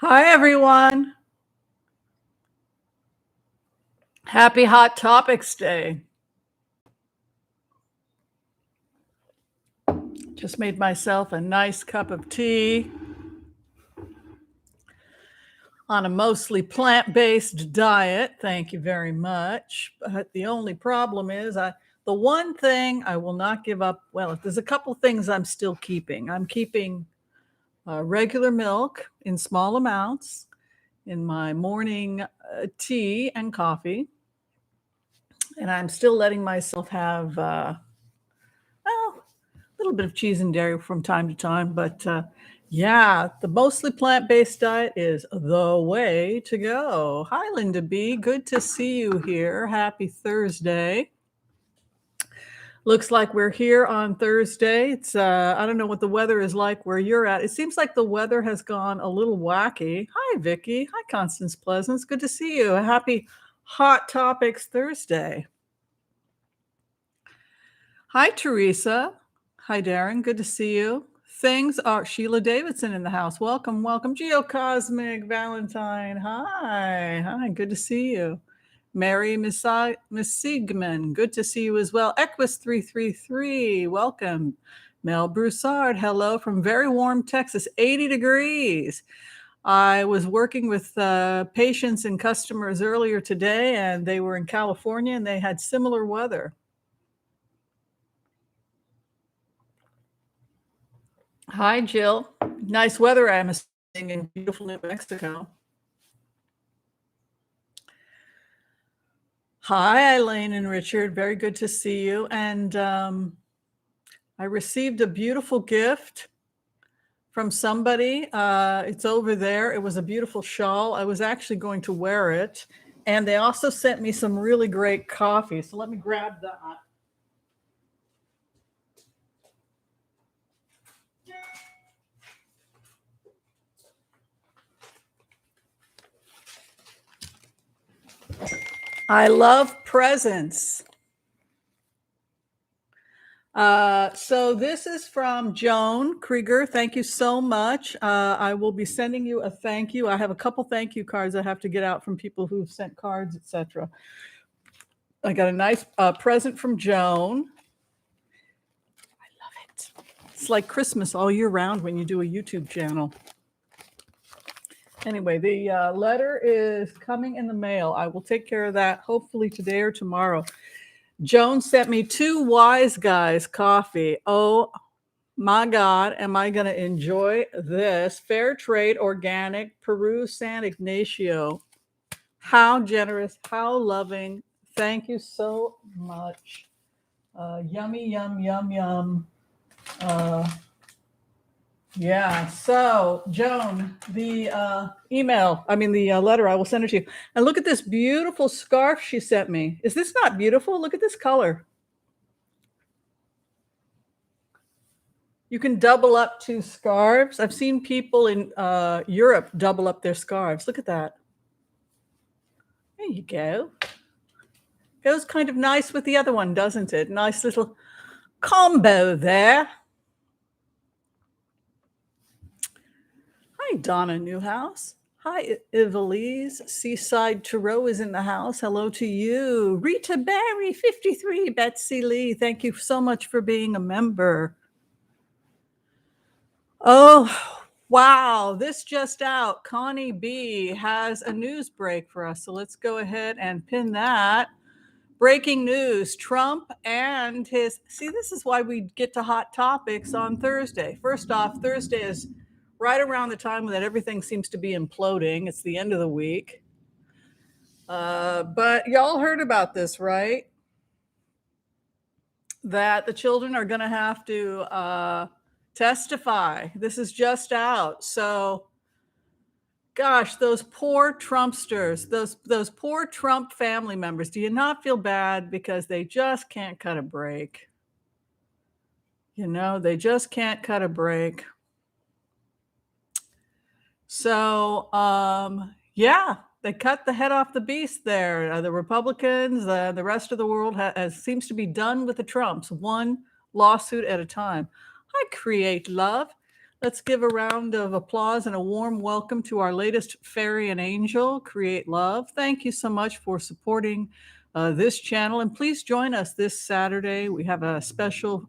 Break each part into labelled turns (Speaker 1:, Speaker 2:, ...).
Speaker 1: Hi, everyone. Happy Hot Topics Day. Just made myself a nice cup of tea on a mostly plant-based diet. Thank you very much. But the only problem is the one thing I will not give up. Well, there's a couple things I'm still keeping. I'm keeping regular milk in small amounts in my morning tea and coffee. And I'm still letting myself have a little bit of cheese and dairy from time to time, but yeah, the mostly plant-based diet is the way to go. Hi, Linda B. Good to see you here. Happy Thursday. Looks like we're here on Thursday. It's I don't know what the weather is like where you're at. It seems like the weather has gone a little wacky. Hi, Vicky. Hi, Constance Pleasance. Good to see you. Happy Hot Topics Thursday. Hi, Teresa. Hi, Darren. Good to see you. Things are Sheila Davidson in the house. Welcome, welcome. Geocosmic Valentine. Hi. Good to see you. Mary Miss Siegman. Good to see you as well. Equus 333. Welcome. Mel Broussard. Hello from very warm Texas. 80 degrees. I was working with patients and customers earlier today, and they were in California, and they had similar weather. Hi, Jill. Nice weather, I'm assuming, in beautiful New Mexico. Hi, Eileen and Richard. Very good to see you. And I received a beautiful gift from somebody. It's over there. It was a beautiful shawl. I was actually going to wear it. And they also sent me some really great coffee. So let me grab that. I love presents. So this is from Joan Krieger. Thank you so much. I will be sending you a thank you. I have a couple thank you cards I have to get out from people who've sent cards, etc. I got a nice present from Joan. I love it. It's like Christmas all year round when you do a YouTube channel. Anyway, the letter is coming in the mail. I will take care of that hopefully today or tomorrow. Joan sent me 2 Wise Guys coffee. Oh my God, am I going to enjoy this? Fair trade, organic, Peru, San Ignacio. How generous, how loving. Thank you so much. Yummy, yum, yum, yum. Yeah. So, Joan, the letter, I will send it to you. And look at this beautiful scarf she sent me. Is this not beautiful? Look at this color. You can double up 2 scarves. I've seen people in Europe double up their scarves. Look at that. There you go. Goes kind of nice with the other one, doesn't it? Nice little combo there. Hi, Donna Newhouse. Hi, Evelise. Seaside Tarot is in the house. Hello to you. Rita Barry, 53. Betsy Lee, thank you so much for being a member. Oh, wow. This just out. Connie B has a news break for us. So let's go ahead and pin that. Breaking news, Trump and his, see, this is why we get to hot topics on Thursday. First off, Thursday is right around the time that everything seems to be imploding. It's the end of the week. But y'all heard about this, right? That the children are going to have to testify. This is just out. So, gosh, those poor Trumpsters, those poor Trump family members, do you not feel bad because they just can't cut a break? You know, they just can't cut a break. So, yeah, they cut the head off the beast there. The Republicans, the rest of the world seems to be done with the Trumps, one lawsuit at a time. I create love. Let's give a round of applause and a warm welcome to our latest fairy and angel, Create Love. Thank you so much for supporting this channel. And please join us this Saturday. We have a special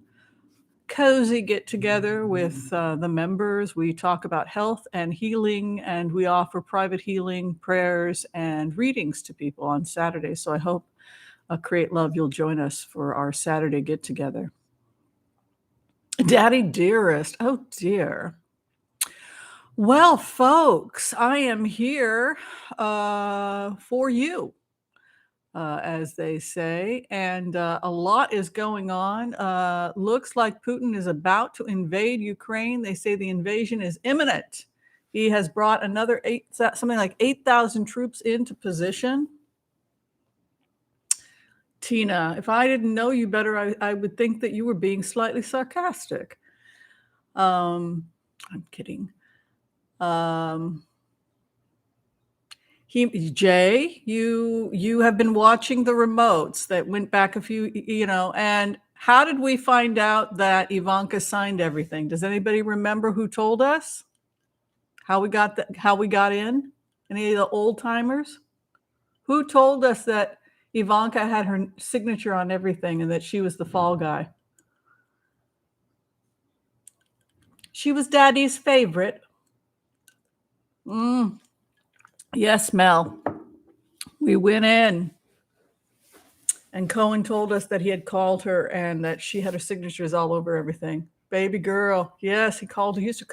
Speaker 1: cozy get together with the members. We talk about health and healing, and we offer private healing, prayers, and readings to people on Saturday. So I hope Create Love, you'll join us for our Saturday get together. Daddy dearest, oh dear. Well, folks, I am here for you, as they say, and a lot is going on. Looks like Putin is about to invade Ukraine. They say the invasion is imminent. He has brought another something like 8,000 troops into position. Tina, if I didn't know you better, I would think that you were being slightly sarcastic. I'm kidding. Jay, you have been watching the remotes that went back a few, and how did we find out that Ivanka signed everything? Does anybody remember who told us how we got in? Any of the old timers? Who told us that Ivanka had her signature on everything and that she was the fall guy? She was Daddy's favorite. Yes, Mel. We went in, and Cohen told us that he had called her and that she had her signatures all over everything. Baby girl. Yes, he called her. Isn't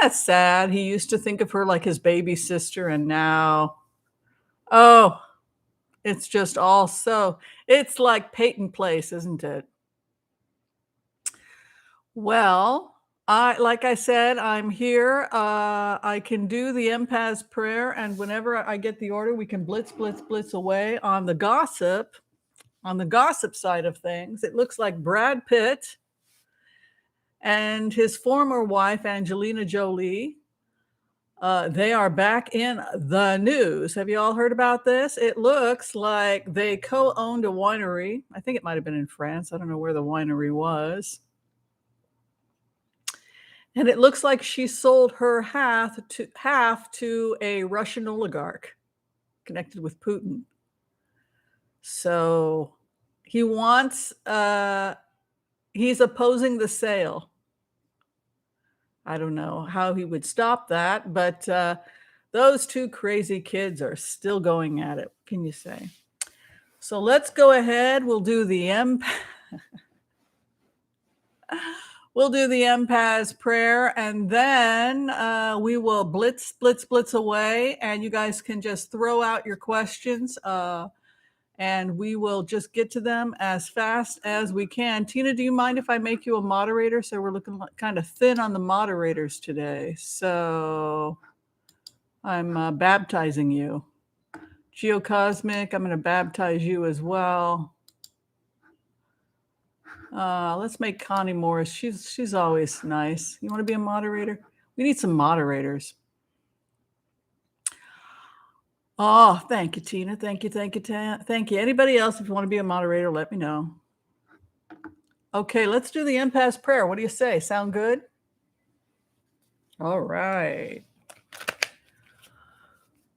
Speaker 1: that sad? He used to think of her like his baby sister, and now, it's just all so. It's like Peyton Place, isn't it? Well, like I said, I'm here. I can do the Impasse prayer, and whenever I get the order, we can blitz away on the gossip. On the gossip side of things, it looks like Brad Pitt and his former wife, Angelina Jolie, they are back in the news. Have you all heard about this? It looks like they co-owned a winery. I think it might have been in France. I don't know where the winery was. And it looks like she sold her half to a Russian oligarch connected with Putin. So he wants, he's opposing the sale. I don't know how he would stop that, but those two crazy kids are still going at it. What can you say? So let's go ahead. We'll do the Impasse prayer, and then we will blitz away, and you guys can just throw out your questions, and we will just get to them as fast as we can. Tina, do you mind if I make you a moderator? So we're looking kind of thin on the moderators today. So I'm baptizing you. Geocosmic, I'm going to baptize you as well. Let's make Connie Morris. She's always nice. You want to be a moderator? We need some moderators. Oh, thank you, Tina. Thank you. Anybody else, if you want to be a moderator, let me know. Okay, let's do the Impasse prayer. What do you say? Sound good? All right.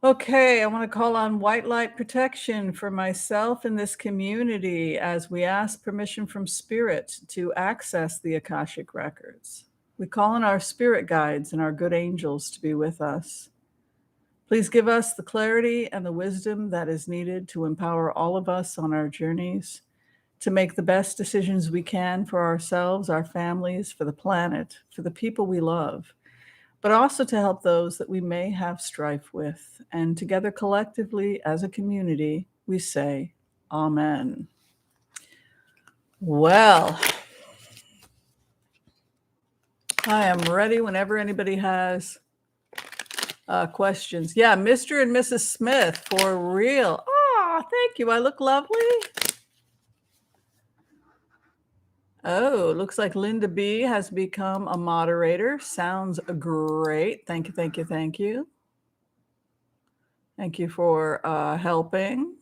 Speaker 1: Okay, I want to call on white light protection for myself and this community as we ask permission from Spirit to access the Akashic Records. We call on our spirit guides and our good angels to be with us. Please give us the clarity and the wisdom that is needed to empower all of us on our journeys to make the best decisions we can for ourselves, our families, for the planet, for the people we love, but also to help those that we may have strife with. And together collectively as a community, we say, Amen. Well, I am ready whenever anybody has questions. Yeah, Mr. and Mrs. Smith, for real. Oh, thank you. I look lovely. Oh, looks like Linda B has become a moderator. Sounds great. Thank you. Thank you for helping.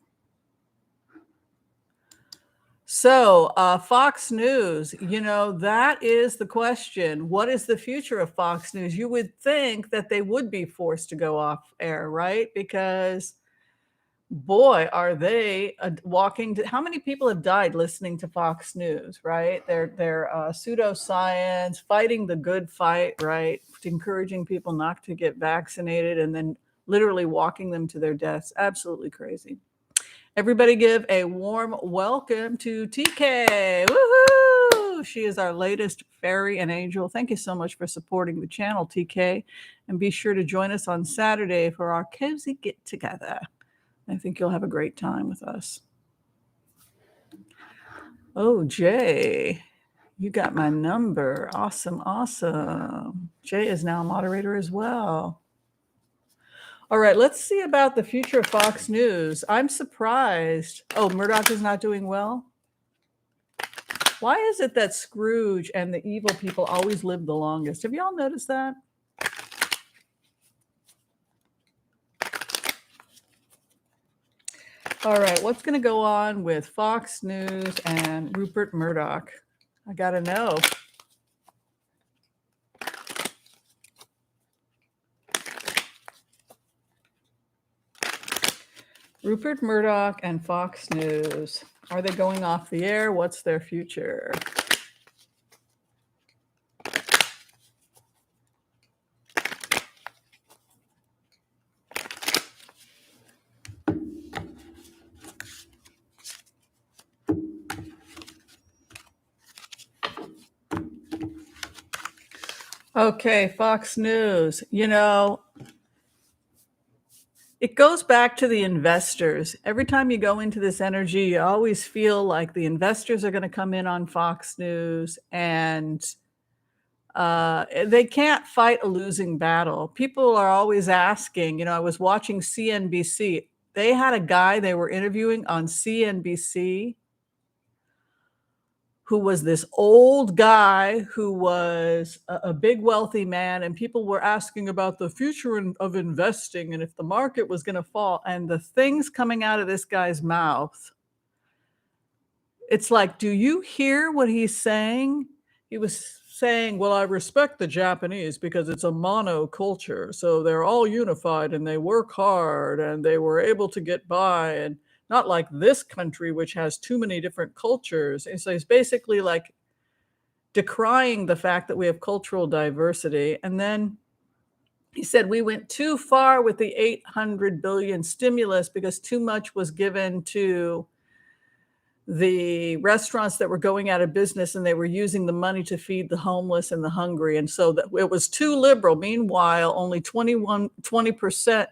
Speaker 1: So, Fox News, that is the question. What is the future of Fox News? You would think that they would be forced to go off air, right? Because boy, are they how many people have died listening to Fox News, right? They're pseudoscience, fighting the good fight, right? Encouraging people not to get vaccinated and then literally walking them to their deaths. Absolutely crazy. Everybody give a warm welcome to TK. Woohoo! She is our latest fairy and angel. Thank you so much for supporting the channel, TK. And be sure to join us on Saturday for our cozy get together. I think you'll have a great time with us. Oh, Jay, you got my number. Awesome, awesome. Jay is now a moderator as well. All right, let's see about the future of Fox News. I'm surprised. Oh, Murdoch is not doing well? Why is it that Scrooge and the evil people always live the longest? Have y'all noticed that? All right, what's going to go on with Fox News and Rupert Murdoch? I got to know. Rupert Murdoch and Fox News. Are they going off the air? What's their future? Okay, Fox News. It goes back to the investors. Every time you go into this energy, you always feel like the investors are going to come in on Fox News and they can't fight a losing battle. People are always asking, I was watching CNBC. They had a guy they were interviewing on CNBC who was this old guy who was a big wealthy man, and people were asking about the future of investing and if the market was going to fall, and the things coming out of this guy's mouth, it's like, do you hear what he's saying? He was saying, well, I respect the Japanese because it's a monoculture, so they're all unified and they work hard and they were able to get by, and not like this country, which has too many different cultures. And so he's basically like decrying the fact that we have cultural diversity. And then he said we went too far with the 800 billion stimulus because too much was given to the restaurants that were going out of business, and they were using the money to feed the homeless and the hungry. And so that it was too liberal. Meanwhile, only 20%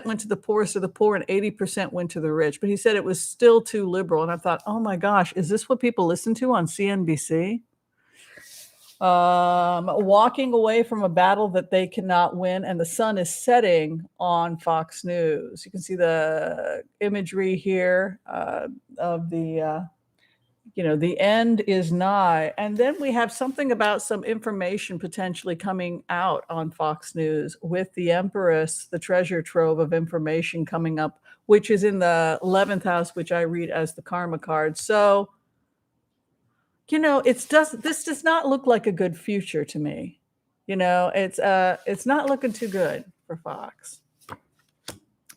Speaker 1: went to the poorest of the poor and 80% went to the rich. But he said it was still too liberal. And I thought, oh my gosh, is this what people listen to on CNBC? Walking away from a battle that they cannot win, and the sun is setting on Fox News. You can see the imagery here of the the end is nigh. And then we have something about some information potentially coming out on Fox News with the Empress, the treasure trove of information coming up, which is in the 11th house, which I read as the karma card. So, this does not look like a good future to me. It's not looking too good for Fox.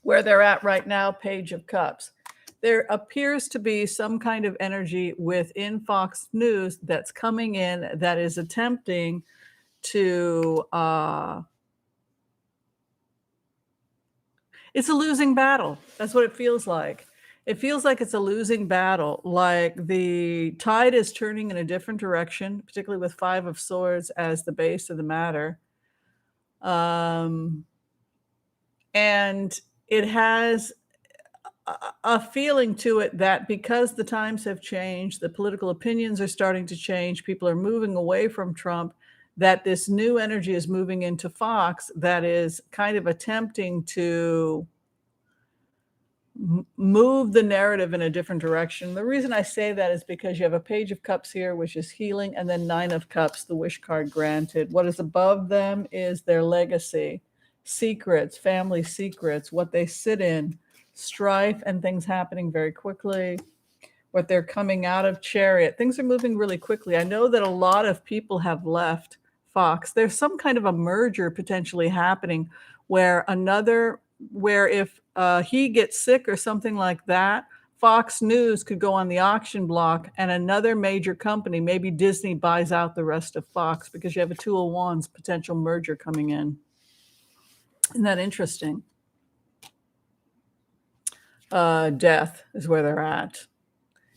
Speaker 1: Where they're at right now, Page of Cups. There appears to be some kind of energy within Fox News that's coming in that is attempting to, it's a losing battle. That's what it feels like. It feels like it's a losing battle, like the tide is turning in a different direction, particularly with Five of Swords as the base of the matter. And it has a feeling to it that because the times have changed, the political opinions are starting to change, people are moving away from Trump, that this new energy is moving into Fox that is kind of attempting to move the narrative in a different direction. The reason I say that is because you have a Page of Cups here, which is healing, and then Nine of Cups, the wish card granted. What is above them is their legacy, secrets, family secrets, what they sit in, strife and things happening very quickly. what they're coming out of Chariot. Things are moving really quickly. I know that a lot of people have left Fox. There's some kind of a merger potentially happening where if he gets sick or something like that, Fox News could go on the auction block and another major company, maybe Disney, buys out the rest of Fox because you have a 201's potential merger coming in. Isn't that interesting? Death is where they're at.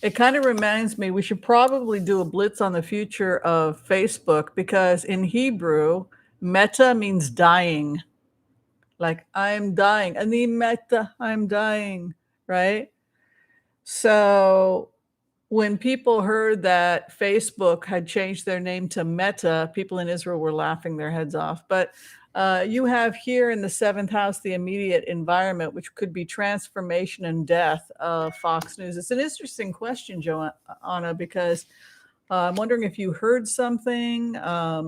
Speaker 1: It kind of reminds me, we should probably do a blitz on the future of Facebook because in Hebrew, meta means dying. Like, I'm dying. Ani meta, I'm dying, right? So when people heard that Facebook had changed their name to Meta, people in Israel were laughing their heads off. But you have here in the seventh house the immediate environment, which could be transformation and death of Fox News. It's an interesting question, Joanna, because I'm wondering if you heard something.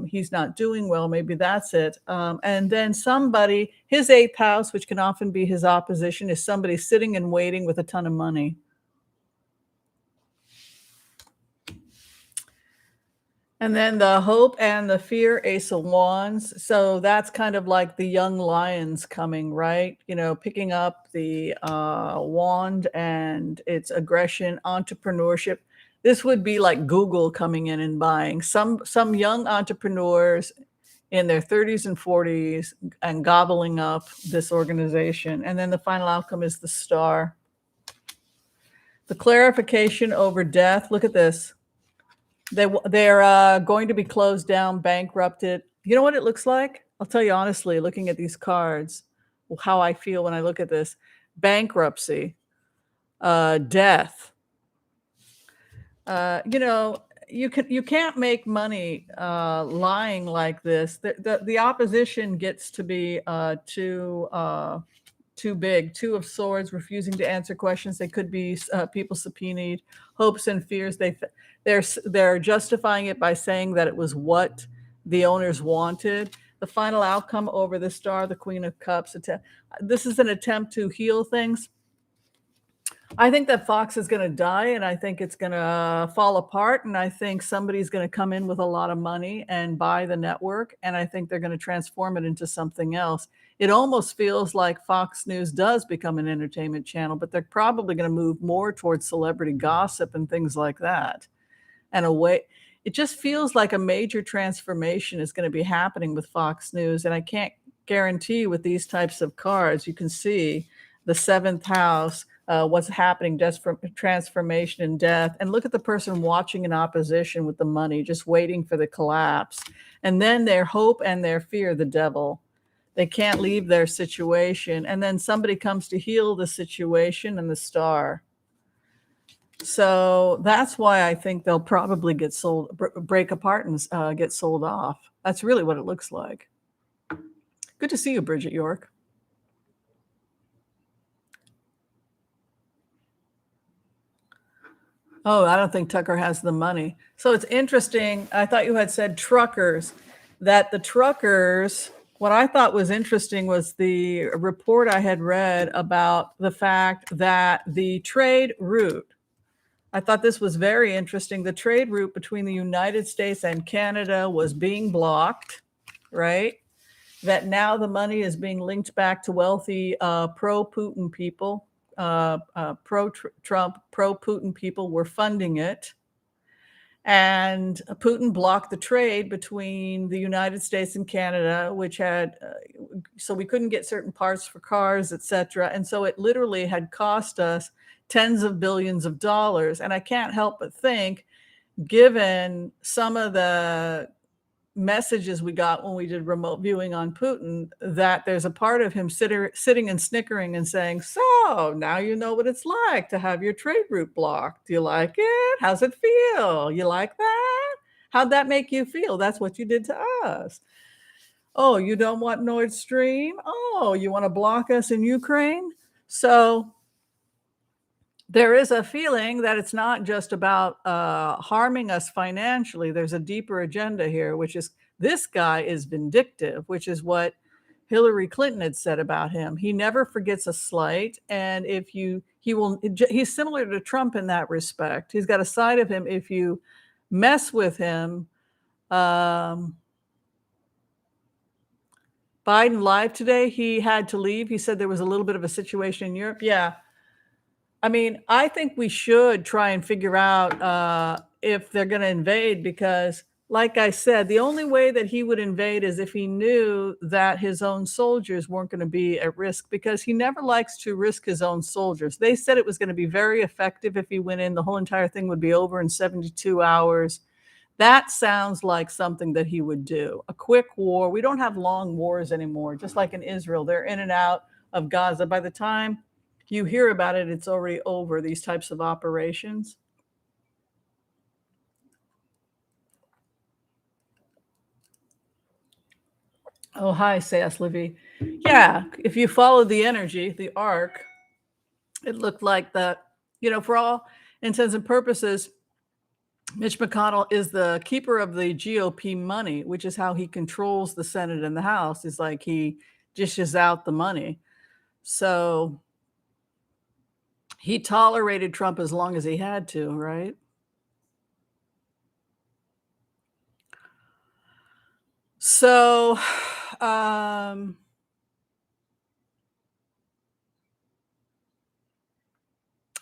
Speaker 1: He's not doing well. Maybe that's it. And then somebody, his eighth house, which can often be his opposition, is somebody sitting and waiting with a ton of money. And then the hope and the fear, Ace of Wands. So that's kind of like the young lions coming, right? You know, picking up the wand and its aggression, entrepreneurship. This would be like Google coming in and buying some young entrepreneurs in their 30s and 40s and gobbling up this organization. And then the final outcome is the star. The clarification over death. Look at this. They're going to be closed down, bankrupted. You know what it looks like? I'll tell you honestly, looking at these cards, how I feel when I look at this. Bankruptcy, death. You know, you can't make money lying like this. The opposition gets to be too big. Two of Swords, refusing to answer questions. They could be people subpoenaed. Hopes and fears. They're justifying it by saying that it was what the owners wanted. The final outcome over the star, the Queen of Cups. This is an attempt to heal things. I think that Fox is going to die, and I think it's going to fall apart, and I think somebody's going to come in with a lot of money and buy the network, and I think they're going to transform it into something else. It almost feels like Fox News does become an entertainment channel, but they're probably going to move more towards celebrity gossip and things like that. And it just feels like a major transformation is going to be happening with Fox News, and I can't guarantee with these types of cards. You can see the seventh house, what's happening, transformation and death. And look at the person watching in opposition with the money, just waiting for the collapse. And then their hope and their fear, the devil. They can't leave their situation. And then somebody comes to heal the situation, and the star. So that's why I think they'll probably get sold, break apart and get sold off. That's really what it looks like. Good to see you, Bridget York. Oh, I don't think Tucker has the money. So it's interesting. I thought you had said truckers, that the truckers, what I thought was interesting was the report I had read about the fact that the trade route, I thought this was very interesting. The trade route between the United States and Canada was being blocked, right? That now the money is being linked back to wealthy pro-Putin people. Pro-Trump, pro-Putin people were funding it. And Putin blocked the trade between the United States and Canada, which had, so we couldn't get certain parts for cars, etc. And so it literally had cost us tens of billions of dollars. And I can't help but think, given some of the messages we got when we did remote viewing on Putin, that there's a part of him sitting and snickering and saying, so now you know what it's like to have your trade route blocked. Do you like it? How's it feel? You like that? How'd that make you feel? That's what you did to us. Oh, you don't want Nord Stream? Oh, you want to block us in Ukraine? So there is a feeling that it's not just about harming us financially. There's a deeper agenda here, which is this guy is vindictive, which is what Hillary Clinton had said about him. He never forgets a slight. And if you he's similar to Trump in that respect. He's got a side of him, if you mess with him. Biden live today, he had to leave. He said there was a little bit of a situation in Europe. Yeah. I mean, I think we should try and figure out if they're going to invade, because, like I said, the only way that he would invade is if he knew that his own soldiers weren't going to be at risk, because he never likes to risk his own soldiers. They said it was going to be very effective if he went in. The whole entire thing would be over in 72 hours. That sounds like something that he would do. A quick war. We don't have long wars anymore, just like in Israel. They're in and out of Gaza. By the time you hear about it, it's already over, these types of operations. Oh, hi, says Livy. Yeah, if you follow the energy, the arc, it looked like that, for all intents and purposes, Mitch McConnell is the keeper of the GOP money, which is how he controls the Senate and the House. It's like he dishes out the money. So he tolerated Trump as long as he had to, right? So,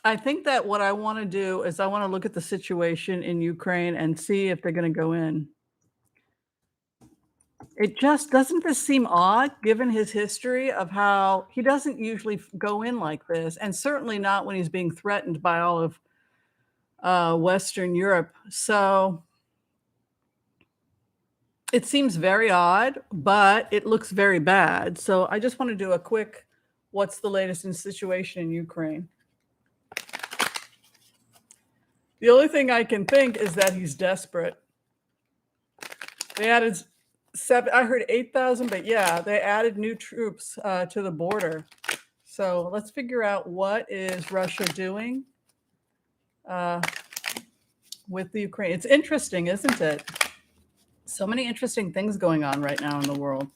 Speaker 1: I think that what I want to do is I want to look at the situation in Ukraine and see if they're going to go in. It just doesn't this seem odd, given his history of how he doesn't usually go in like this, and certainly not when he's being threatened by all of Western Europe. So it seems very odd, but it looks very bad. So I just want to do a quick, what's the latest in the situation in Ukraine? The only thing I can think is that he's desperate. They added I heard 8,000, but yeah, they added new troops to the border. So let's figure out what is Russia doing with the Ukraine. It's interesting, isn't it? So many interesting things going on right now in the world.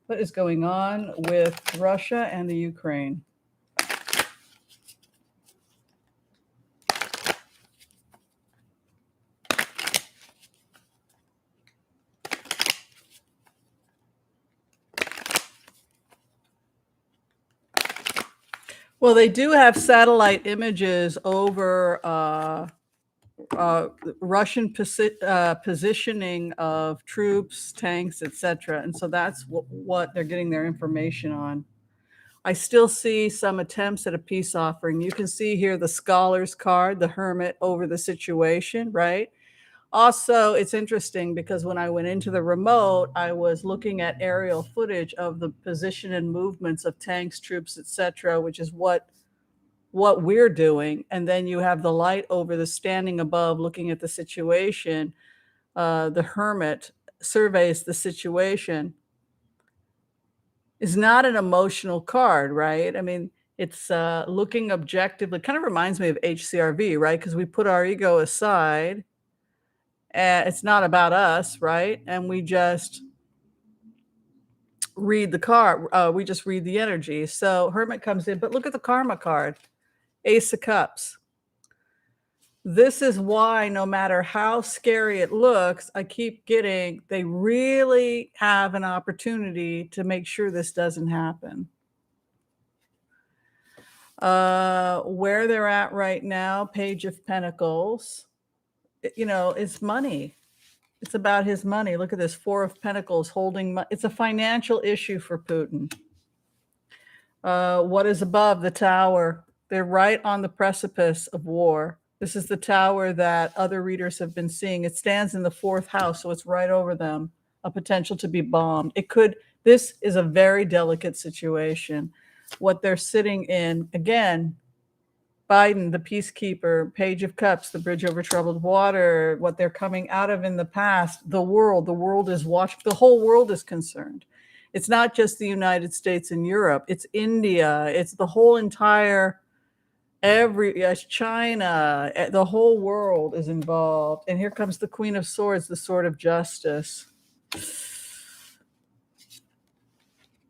Speaker 1: What is going on with Russia and the Ukraine? Well, they do have satellite images over Russian positioning of troops, tanks, etc. And so that's what they're getting their information on. I still see some attempts at a peace offering. You can see here the scholar's card, the hermit over the situation, right? Also, it's interesting because when I went into the remote, I was looking at aerial footage of the position and movements of tanks, troops, etc., which is what we're doing. And then you have the light over the standing above looking at the situation. The hermit surveys the situation. Is not an emotional card, right? I mean, it's looking objectively. Kind of reminds me of HCRV, right? Because we put our ego aside. And it's not about us, right? And we just read the card. We just read the energy. So hermit comes in, but look at the karma card. Ace of Cups. This is why no matter how scary it looks, I keep getting, they really have an opportunity to make sure this doesn't happen. Where they're at right now, Page of Pentacles, it's money. It's about his money. Look at this, Four of Pentacles holding money. It's a financial issue for Putin. What is above the tower? They're right on the precipice of war. This is the tower that other readers have been seeing. It stands in the fourth house, so it's right over them, a potential to be bombed. This is a very delicate situation. What they're sitting in, again, Biden, the peacekeeper, Page of Cups, the bridge over troubled water, what they're coming out of in the past, the world is watching, the whole world is concerned. It's not just the United States and Europe, it's India, it's the whole entire, China, the whole world is involved. And here comes the Queen of Swords, the Sword of Justice.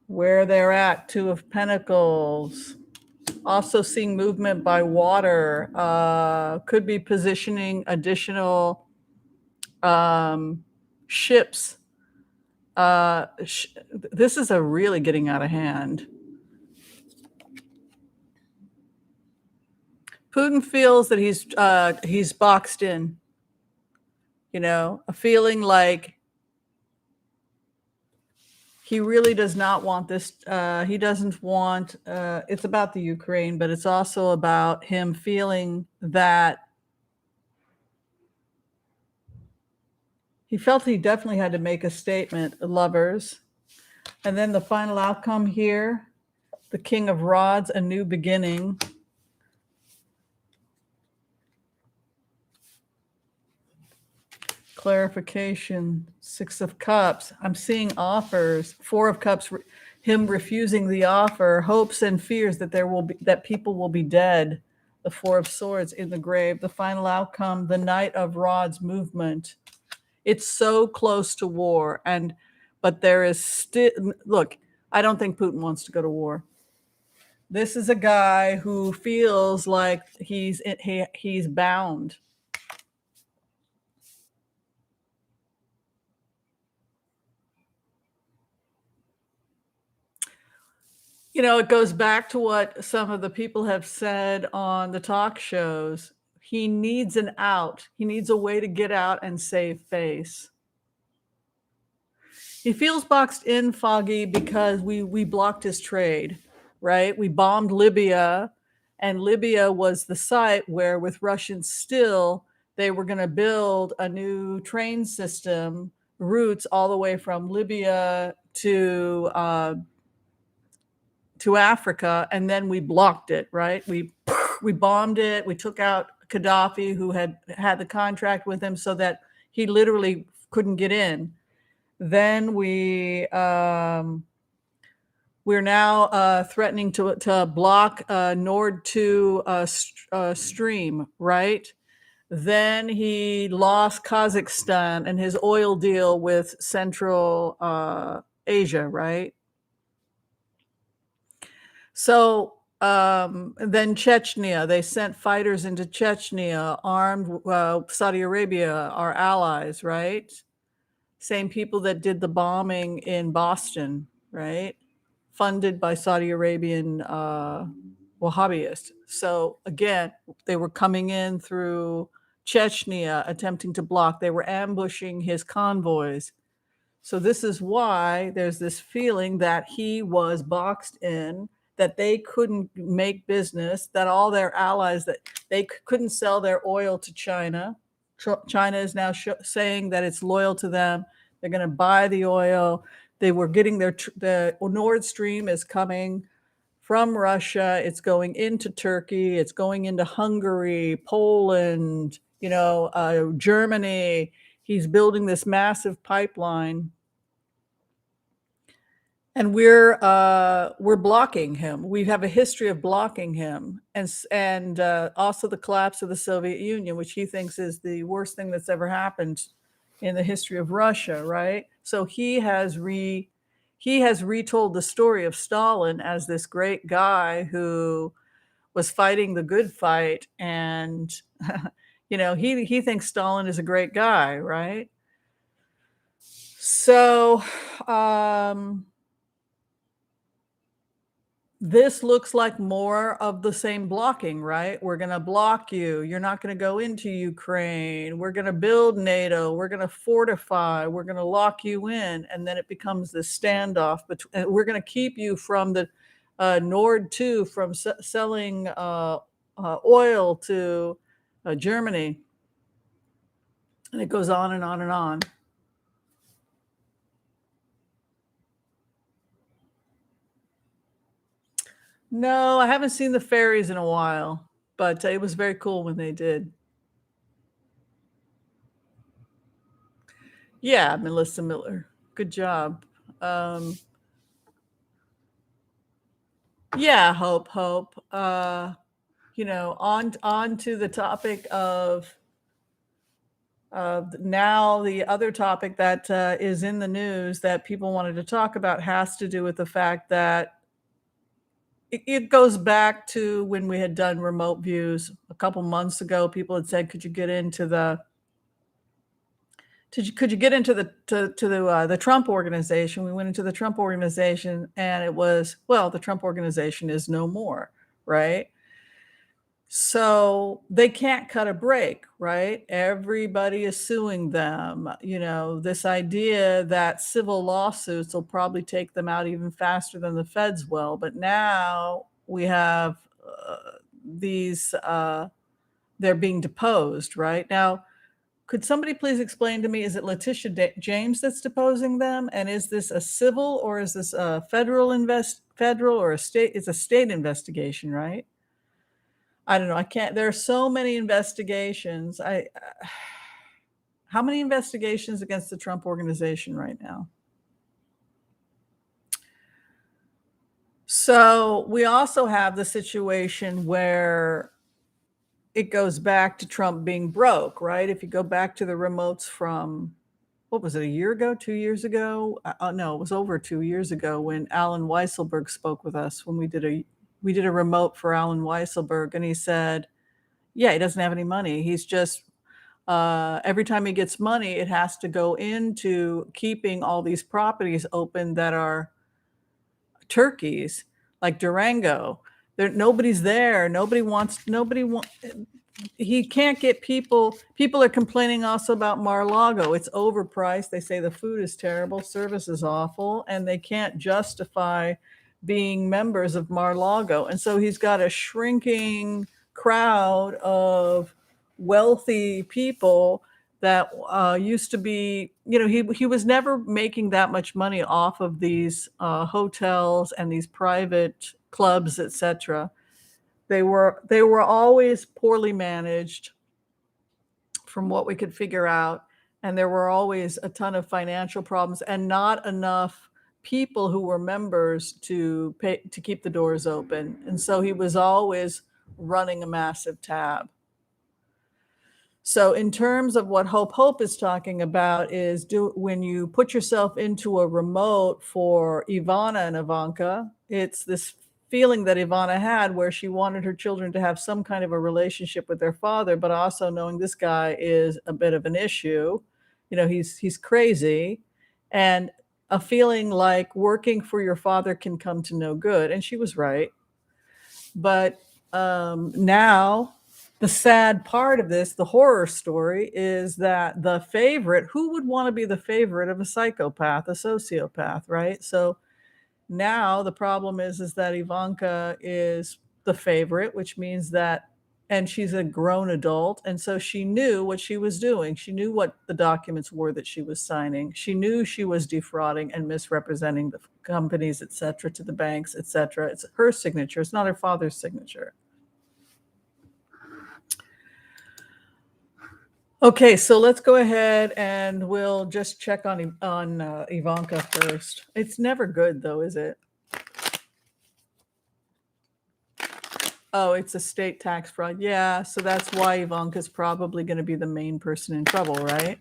Speaker 1: Where they're at, Two of Pentacles. Also seeing movement by water, could be positioning additional ships. This is a really getting out of hand. Putin feels that he's boxed in, a feeling like he really does not want this. He doesn't want, it's about the Ukraine, but it's also about him feeling that he felt he definitely had to make a statement, lovers. And then the final outcome here, the King of Rods, a new beginning. Clarification, Six of Cups. I'm seeing offers, Four of Cups, him refusing the offer, hopes and fears that people will be dead. The Four of Swords in the grave. The final outcome, the Knight of Rods movement. It's so close to war, but there is still, look, I don't think Putin wants to go to war. This is a guy who feels like he's bound. It goes back to what some of the people have said on the talk shows. He needs an out. He needs a way to get out and save face. He feels boxed in, Foggy, because we blocked his trade, right? We bombed Libya, and Libya was the site where, with Russian steel, they were going to build a new train system, routes all the way from Libya to Africa, and then we blocked it, right? We bombed it. We took out Gaddafi, who had the contract with him, so that he literally couldn't get in. Then we're now threatening to block Nord 2 stream, right? Then he lost Kazakhstan and his oil deal with Central Asia, right? So then Chechnya, they sent fighters into Chechnya, armed Saudi Arabia, our allies, right? Same people that did the bombing in Boston, right? Funded by Saudi Arabian Wahhabists. So again, they were coming in through Chechnya, attempting to block. They were ambushing his convoys. So this is why there's this feeling that he was boxed in, that they couldn't make business, that all their allies, that they couldn't sell their oil to China. China is now saying that it's loyal to them. They're going to buy the oil. They were getting the Nord Stream is coming from Russia. It's going into Turkey. It's going into Hungary, Poland, Germany. He's building this massive pipeline. And we're blocking him. We have a history of blocking him, and also the collapse of the Soviet Union, which he thinks is the worst thing that's ever happened in the history of Russia, right? So he has retold the story of Stalin as this great guy who was fighting the good fight, and he thinks Stalin is a great guy, right? So this looks like more of the same blocking, right? We're going to block you. You're not going to go into Ukraine. We're going to build NATO. We're going to fortify. We're going to lock you in. And then it becomes this standoff. We're going to keep you from the Nord 2, from selling oil to Germany. And it goes on and on and on. No, I haven't seen the fairies in a while, but it was very cool when they did. Yeah, Melissa Miller. Good job. Yeah, Hope. On to the topic of now the other topic that is in the news that people wanted to talk about has to do with the fact that it goes back to when we had done remote views a couple months ago. People had said, could you get into the the Trump organization? We went into the Trump organization, and it was, well, the Trump organization is no more, right? So they can't cut a break, right? Everybody is suing them. This idea that civil lawsuits will probably take them out even faster than the feds will. But now we have these, they're being deposed, right? Now, could somebody please explain to me, is it Letitia James that's deposing them? And is this a civil, or is this a federal or a state? It's a state investigation, right? I don't know. I can't. There are so many investigations. How many investigations against the Trump organization right now? So we also have the situation where it goes back to Trump being broke, right? If you go back to the remotes from, what was it, a year ago, 2 years ago? No, it was over 2 years ago when Alan Weisselberg spoke with us, when we did a remote for Alan Weisselberg, and he said, yeah, he doesn't have any money. He's just, every time he gets money, it has to go into keeping all these properties open that are turkeys, like Durango. Nobody's there. He can't get people. People are complaining also about Mar-a-Lago. It's overpriced. They say the food is terrible, service is awful, and they can't justify being members of Mar-a-Lago. And so he's got a shrinking crowd of wealthy people that used to be, he was never making that much money off of these hotels and these private clubs, etc. They were always poorly managed, from what we could figure out, and there were always a ton of financial problems and not enough people who were members to keep the doors open. And so he was always running a massive tab. So in terms of what Hope is talking about is, when you put yourself into a remote for Ivana and Ivanka, it's this feeling that Ivana had where she wanted her children to have some kind of a relationship with their father, but also knowing this guy is a bit of an issue. He's crazy, and a feeling like working for your father can come to no good. And she was right. But now the sad part of this, the horror story, is that the favorite, who would want to be the favorite of a psychopath, a sociopath, right? So now the problem is that Ivanka is the favorite, which means that, and she's a grown adult, and so she knew what she was doing. She knew what the documents were that she was signing. She knew she was defrauding and misrepresenting the companies, et cetera, to the banks, et cetera. It's her signature. It's not her father's signature. Okay, so let's go ahead and we'll just check on Ivanka first. It's never good, though, is it? Oh, it's a state tax fraud. Yeah, so that's why Ivanka's probably going to be the main person in trouble, right?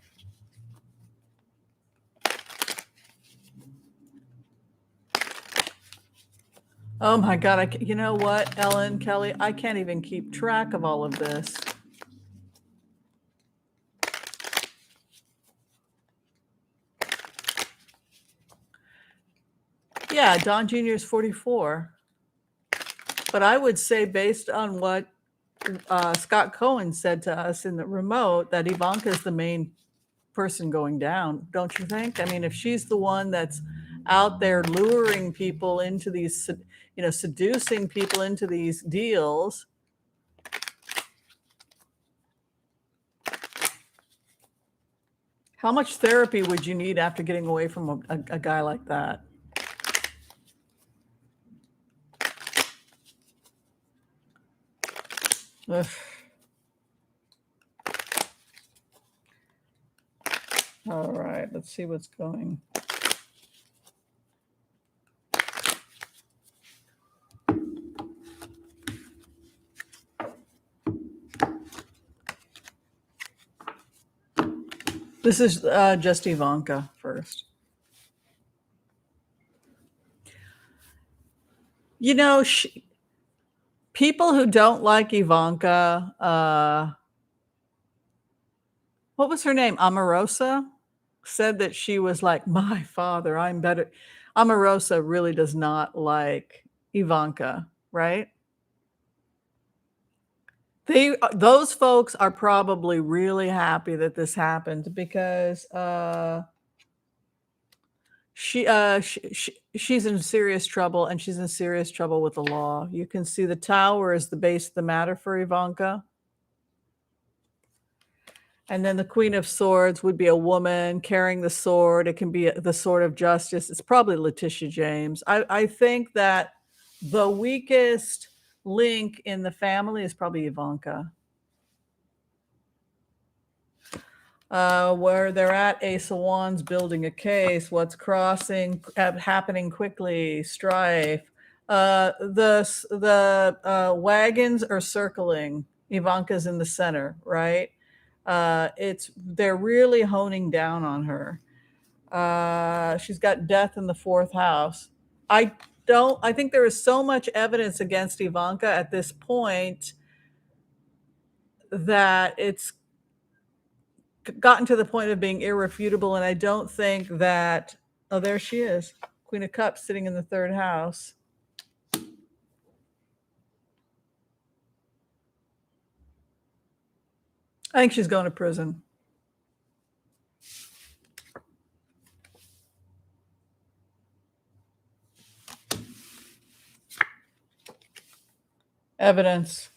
Speaker 1: Oh my God, you know what, Ellen, Kelly, I can't even keep track of all of this. Yeah, Don Jr. is 44. But I would say, based on what Scott Cohen said to us in the remote, that Ivanka is the main person going down, don't you think? I mean, if she's the one that's out there luring people into these, seducing people into these deals. How much therapy would you need after getting away from a guy like that? Ugh. All right, let's see what's going. This is just Ivanka first. People who don't like Ivanka, what was her name? Omarosa said that she was like, my father, I'm better. Omarosa really does not like Ivanka, right? Those folks are probably really happy that this happened because she's in serious trouble, and she's in serious trouble with the law. You can see the tower is the base of the matter for Ivanka. And then the Queen of Swords would be a woman carrying the sword. It can be the sword of justice. It's probably Letitia James. I think that the weakest link in the family is probably Ivanka. Where they're at, Ace of Wands building a case. What's crossing, happening quickly, strife. The wagons are circling. Ivanka's in the center, right? They're really honing down on her. She's got death in the fourth house. I think there is so much evidence against Ivanka at this point that it's gotten to the point of being irrefutable. And I don't think that, oh, there she is. Queen of Cups sitting in the third house. I think she's going to prison. Evidence.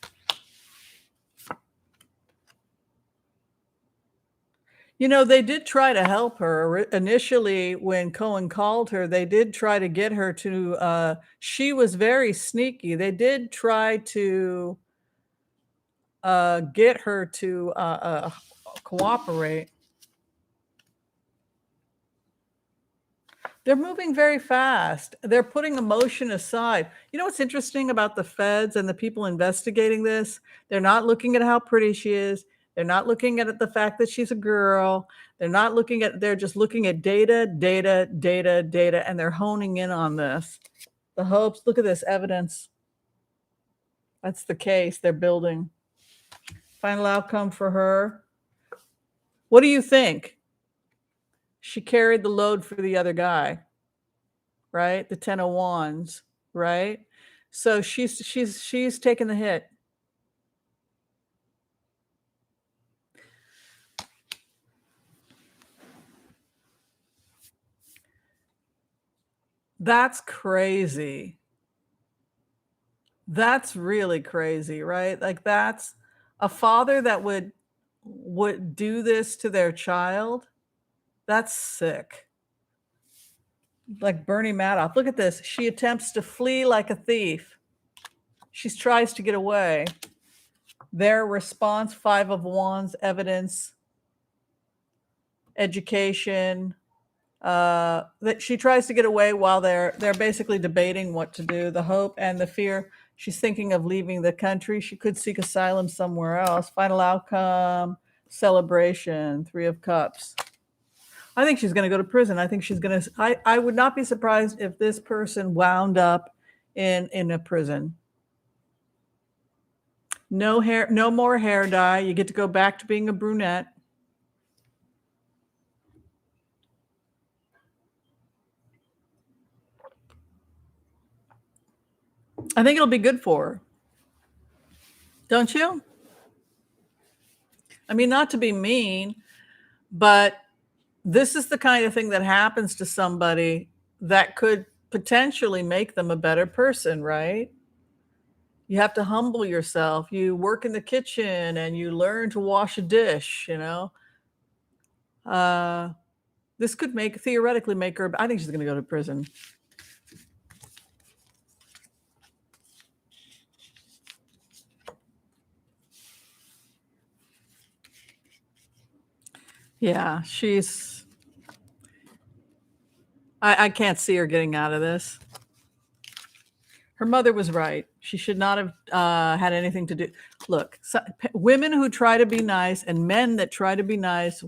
Speaker 1: You know, they did try to help her initially when Cohen called her. They did try to get her to, she was very sneaky. They did try to get her to cooperate. They're moving very fast. They're putting emotion aside. You know what's interesting about the feds and the people investigating this? They're not looking at how pretty she is. They're not looking at the fact that she's a girl. They're just looking at data, and they're honing in on this. The hopes, look at this evidence. That's the case they're building. Final outcome for her. What do you think? She carried the load for the other guy, right? The 10 of Wands, right? So she's taking the hit. That's crazy. That's really crazy, right? Like that's a father that would do this to their child. That's sick. Like Bernie Madoff. Look at this. She attempts to flee like a thief. She tries to get away. Their response, 5 of Wands, evidence, education. That she tries to get away while they're basically debating what to do. The hope and the fear. She's thinking of leaving the country. She could seek asylum somewhere else. Final outcome, celebration, 3 of Cups. I think she's going to go to prison. I think she's going to. I would not be surprised if this person wound up in a prison. No hair, no more hair dye. You get to go back to being a brunette. I think it'll be good for her. Don't you? I mean, not to be mean, but this is the kind of thing that happens to somebody that could potentially make them a better person, right? You have to humble yourself. You work in the kitchen and you learn to wash a dish, you know. This could theoretically make her, I think she's going to go to prison. Yeah, I can't see her getting out of this. Her mother was right. She should not have had anything to do. Look, women who try to be nice and men that try to be nice,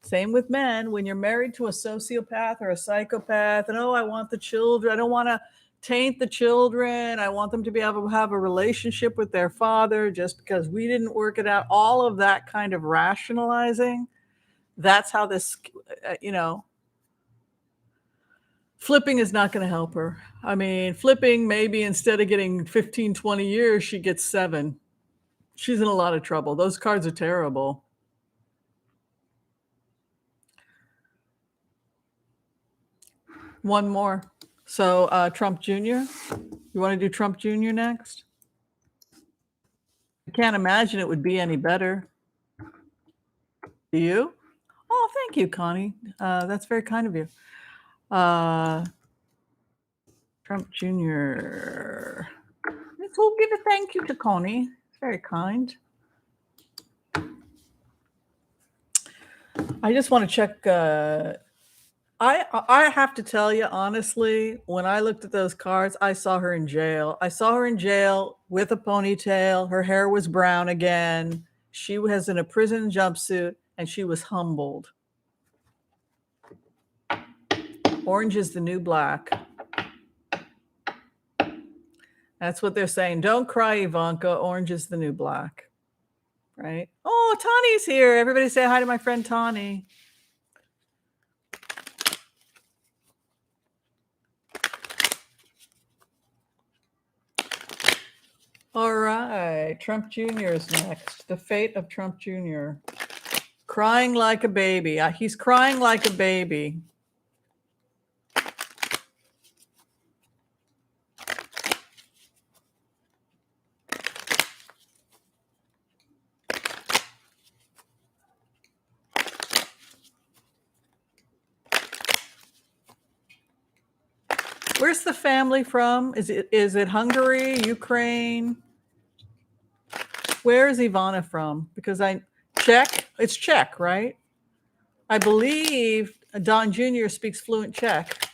Speaker 1: same with men, when you're married to a sociopath or a psychopath, and oh, I want the children, I don't want to taint the children. I want them to be able to have a relationship with their father just because we didn't work it out. All of that kind of rationalizing. That's how this, flipping is not going to help her. I mean, flipping, maybe instead of getting 15, 20 years, she gets 7. She's in a lot of trouble. Those cards are terrible. One more. So Trump Jr., you want to do Trump Jr. next? I can't imagine it would be any better. Do you? Oh, thank you, Connie. That's very kind of you. Trump Jr. We'll give a thank you to Connie. Very kind. I just want to check. I have to tell you, honestly, when I looked at those cards, I saw her in jail. I saw her in jail with a ponytail. Her hair was brown again. She was in a prison jumpsuit, and she was humbled. Orange is the new black. That's what they're saying. Don't cry, Ivanka. Orange is the new black. Right? Oh, Tani's here. Everybody say hi to my friend Tani. All right. Trump Jr. is next. The fate of Trump Jr. Crying like a baby. He's crying like a baby. Where's the family from? Is it Hungary, Ukraine? Where is Ivana from? Because Czech. It's Czech, right? I believe Don Jr. speaks fluent Czech.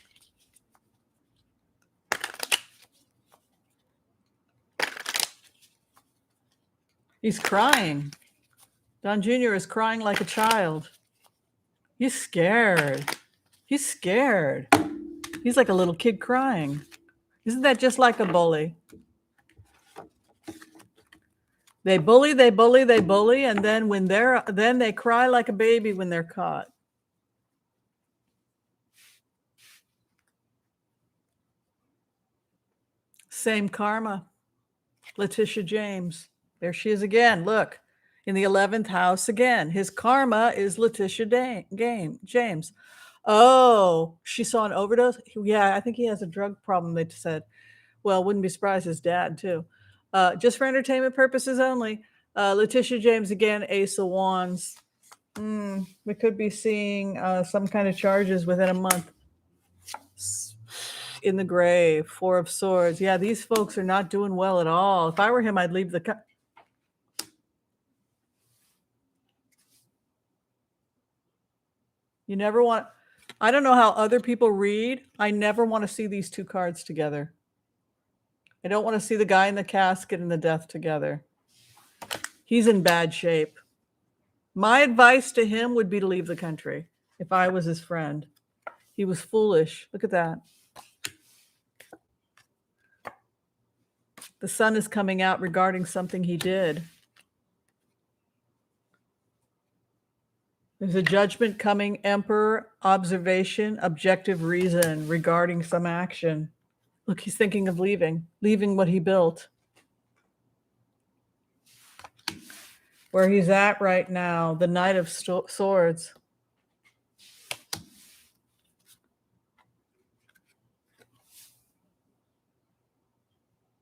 Speaker 1: He's crying. Don Jr. is crying like a child. He's scared. He's scared. He's like a little kid crying. Isn't that just like a bully? They bully, they bully, they bully, and then then they cry like a baby when they're caught. Same karma. Letitia James. There she is again. Look, in the 11th house again. His karma is Letitia James. Oh, she saw an overdose? Yeah, I think he has a drug problem, they said. Well, wouldn't be surprised, his dad, too. Just for entertainment purposes only. Letitia James again, Ace of Wands. We could be seeing some kind of charges within a month. In the grave, 4 of Swords. Yeah, these folks are not doing well at all. If I were him, I'd leave the... You never want... I don't know how other people read. I never want to see these two cards together. I don't want to see the guy in the casket and the death together. He's in bad shape. My advice to him would be to leave the country if I was his friend. He was foolish. Look at that. The sun is coming out regarding something he did. There's a judgment coming, Emperor, observation, objective reason regarding some action. Look, he's thinking of leaving what he built. Where he's at right now, the Knight of Swords.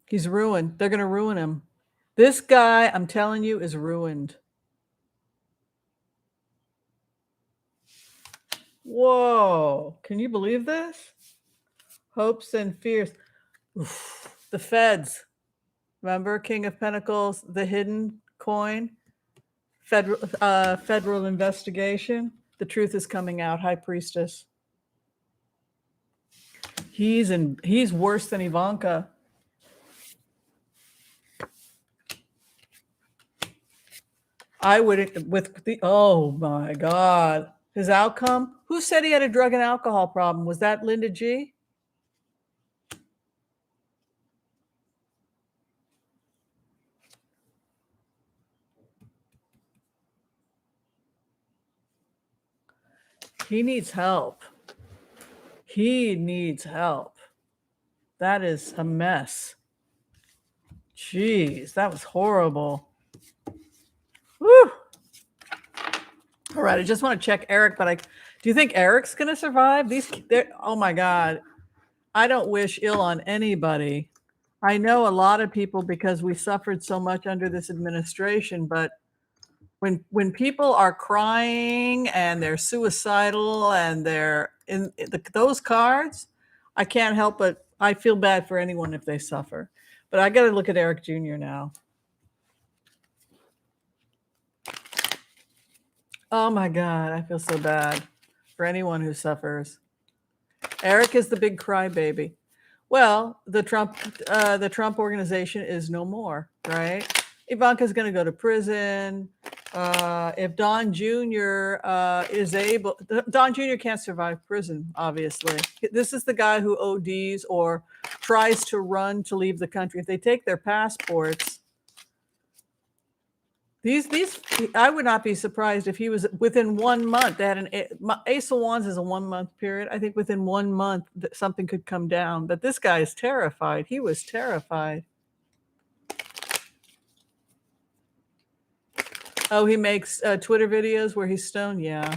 Speaker 1: He's ruined. They're going to ruin him. This guy, I'm telling you, is ruined. Whoa. Can you believe this? Hopes and fears. Oof. The feds. Remember, King of Pentacles, the hidden coin, federal investigation. The truth is coming out. High Priestess. He's worse than Ivanka. I would oh my God. His outcome? Who said he had a drug and alcohol problem? Was that Linda G? He needs help. He needs help. That is a mess. Jeez, that was horrible. Woo! All right, I just want to check Eric, but do you think Eric's going to survive? Oh my God. I don't wish ill on anybody. I know a lot of people because we suffered so much under this administration, but when people are crying and they're suicidal and they're in those cards, I can't help but I feel bad for anyone if they suffer. But I got to look at Eric Jr. now. Oh my God, I feel so bad for anyone who suffers. Eric is the big crybaby. Well, the Trump organization is no more, right? Ivanka's going to go to prison. If Don Jr. Don Jr. can't survive prison, obviously. This is the guy who ODs or tries to run to leave the country. If they take their passports, I would not be surprised if he was within 1 month. They had Ace of Wands is a 1 month period. I think within 1 month something could come down. But this guy is terrified. He was terrified. Oh, he makes Twitter videos where he's stoned. Yeah.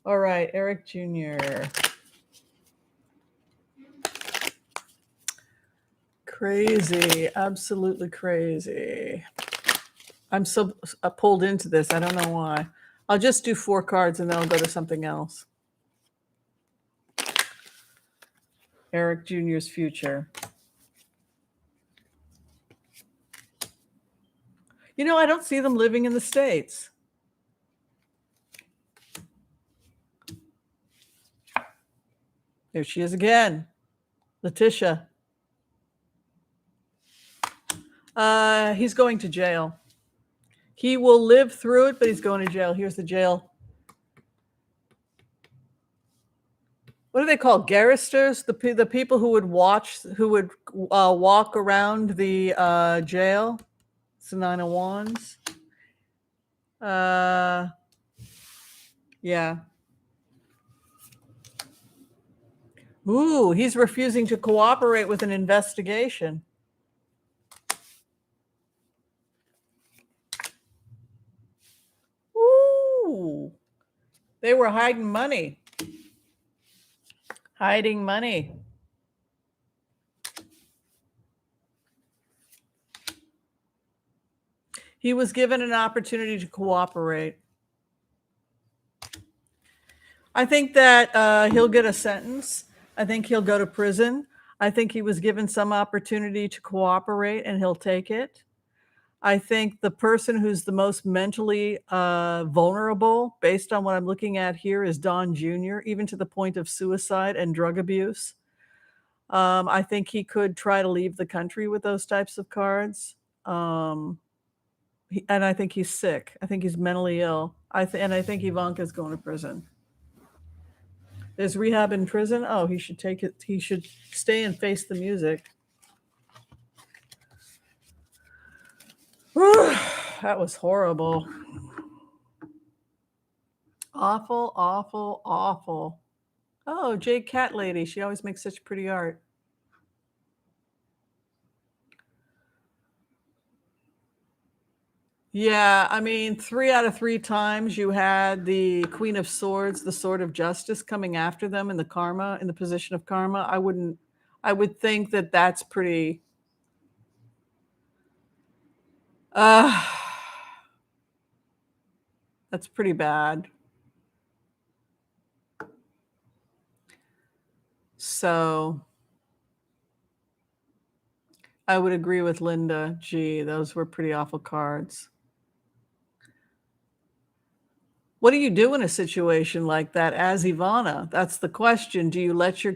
Speaker 1: All right, Eric Jr. Crazy, absolutely crazy. I'm so pulled into this. I don't know why. I'll just do 4 cards and then I'll go to something else. Eric Jr.'s future. You know, I don't see them living in the States. There she is again. Letitia. He's going to jail. He will live through it, but he's going to jail. Here's the jail. What do they call garristers? The people who would walk around the jail. It's the 9 of Wands. Yeah. Ooh, he's refusing to cooperate with an investigation. Ooh, they were hiding money. Hiding money. He was given an opportunity to cooperate. I think that he'll get a sentence. I think he'll go to prison. I think he was given some opportunity to cooperate and he'll take it. I think the person who's the most mentally vulnerable, based on what I'm looking at here, is Don Jr., even to the point of suicide and drug abuse. I think he could try to leave the country with those types of cards. And I think he's sick. I think he's mentally ill. And I think Ivanka's going to prison. There's rehab in prison. Oh, he should take it. He should stay and face the music. That was horrible. Awful, awful, awful. Oh, Jade Cat Lady. She always makes such pretty art. Yeah, I mean, 3 out of 3 times you had the Queen of Swords, the Sword of Justice, coming after them in the position of karma. I would think that that's pretty. That's pretty bad. So I would agree with Linda. Gee, those were pretty awful cards. What do you do in a situation like that as Ivana? That's the question. Do you let you're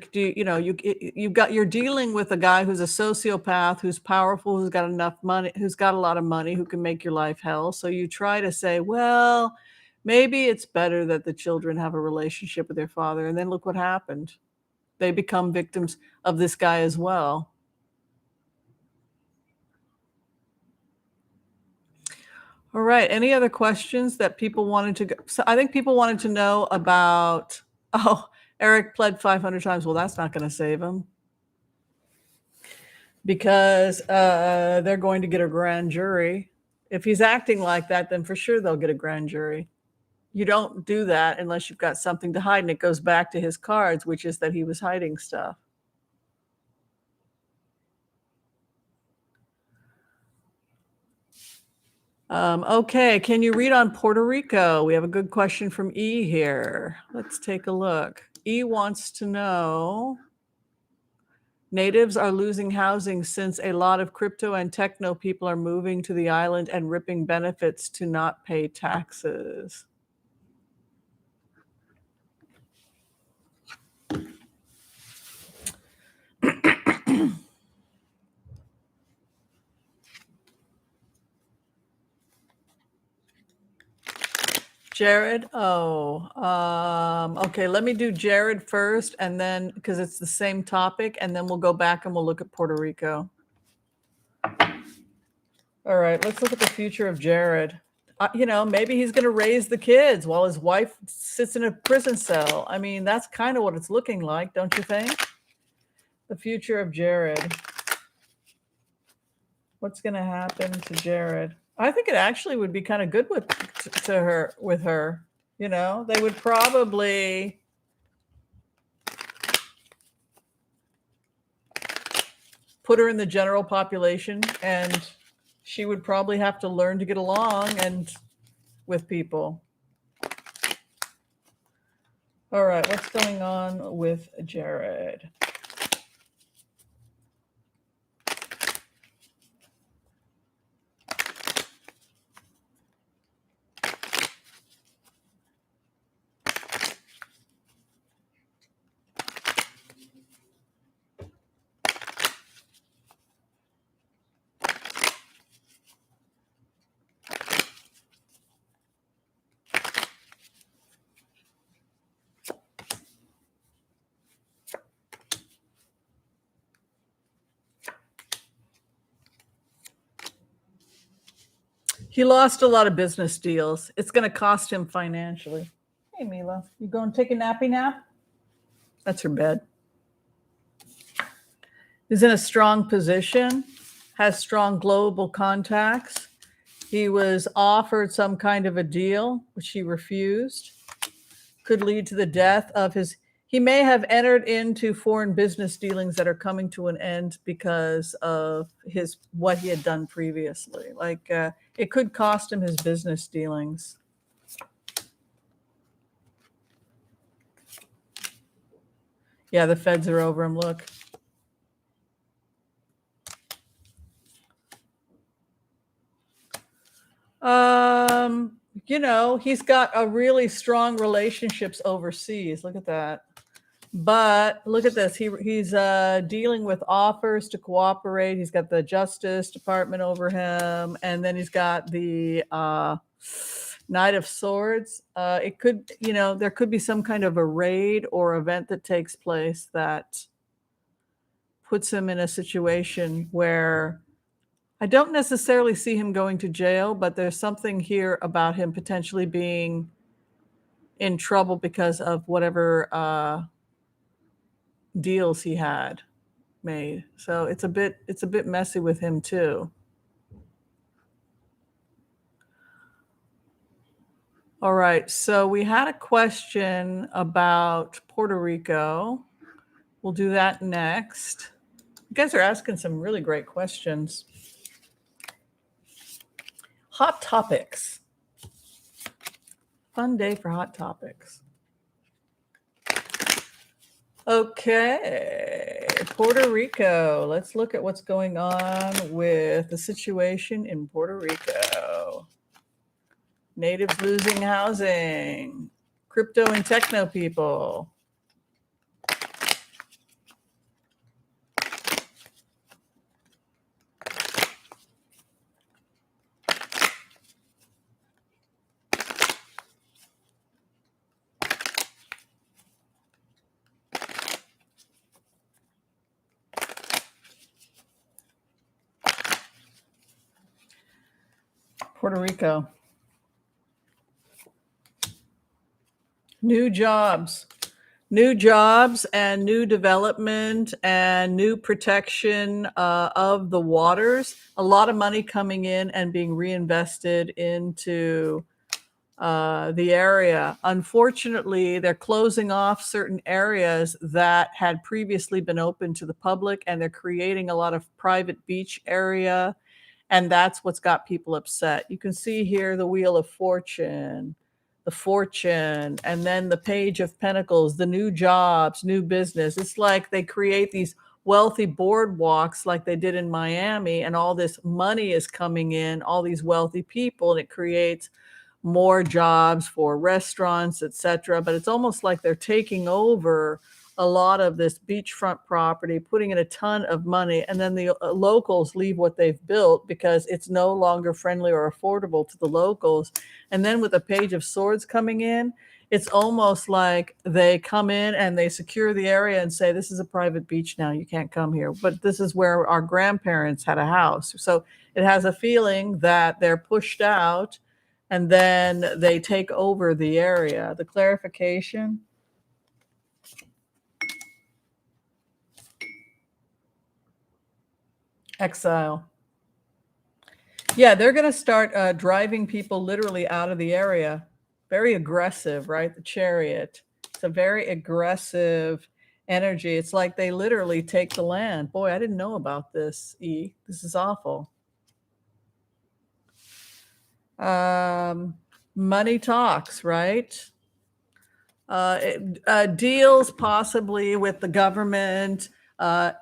Speaker 1: dealing with a guy who's a sociopath, who's powerful, who's got enough money, who's got a lot of money, who can make your life hell. So you try to say, well, maybe it's better that the children have a relationship with their father. And then look what happened. They become victims of this guy as well. All right. Any other questions that people wanted to go? So I think people wanted to know about, Eric pled 500 times. Well, that's not going to save him because they're going to get a grand jury. If he's acting like that, then for sure they'll get a grand jury. You don't do that unless you've got something to hide. And it goes back to his cards, which is that he was hiding stuff. Okay, can you read on Puerto Rico? We have a good question from E here. Let's take a look. E wants to know, natives are losing housing since a lot of crypto and techno people are moving to the island and ripping benefits to not pay taxes. Jared, okay, let me do Jared first, and then, because it's the same topic, and then we'll go back and we'll look at Puerto Rico. All right, let's look at the future of Jared. Maybe he's going to raise the kids while his wife sits in a prison cell. I mean, that's kind of what it's looking like, don't you think? The future of Jared. What's going to happen to Jared? I think it actually would be kind of good with her. They would probably put her in the general population, and she would probably have to learn to get along and with people. All right, what's going on with Jared? He lost a lot of business deals. It's going to cost him financially. Hey, Mila, you going to take a nappy nap? That's her bed. He's in a strong position, has strong global contacts. He was offered some kind of a deal, which he refused. Could lead to the death of his. He may have entered into foreign business dealings that are coming to an end because of what he had done previously. It could cost him his business dealings. Yeah, the feds are over him. Look. He's got a really strong relationships overseas. Look at that. But look at this. He's dealing with offers to cooperate. He's got the Justice Department over him, and then he's got the Knight of Swords. It could, there could be some kind of a raid or event that takes place that puts him in a situation where I don't necessarily see him going to jail, but there's something here about him potentially being in trouble because of whatever deals he had made. So it's a bit messy with him too. All right, so we had a question about Puerto Rico. We'll do that next. You guys are asking some really great questions. Hot topics. Fun day for hot topics. Okay, Puerto Rico. Let's look at what's going on with the situation in Puerto Rico. Natives losing housing. Crypto and techno people. Puerto Rico. New jobs and new development and new protection of the waters. A lot of money coming in and being reinvested into the area. Unfortunately, they're closing off certain areas that had previously been open to the public, and they're creating a lot of private beach area. And that's what's got people upset. You can see here the Wheel of Fortune, the fortune, and then the Page of Pentacles, the new jobs, new business. It's like they create these wealthy boardwalks like they did in Miami, and all this money is coming in, all these wealthy people, and it creates more jobs for restaurants, etc. But it's almost like they're taking over a lot of this beachfront property, putting in a ton of money, and then the locals leave what they've built because it's no longer friendly or affordable to the locals. And then with the Page of Swords coming in, it's almost like they come in and they secure the area and say, this is a private beach now, you can't come here. But this is where our grandparents had a house. So it has a feeling that they're pushed out and then they take over the area. The clarification. Exile. Yeah, they're going to start driving people literally out of the area. Very aggressive, right? The Chariot. It's a very aggressive energy. It's like they literally take the land. Boy, I didn't know about this, E. This is awful. Money talks, right? Deals possibly with the government.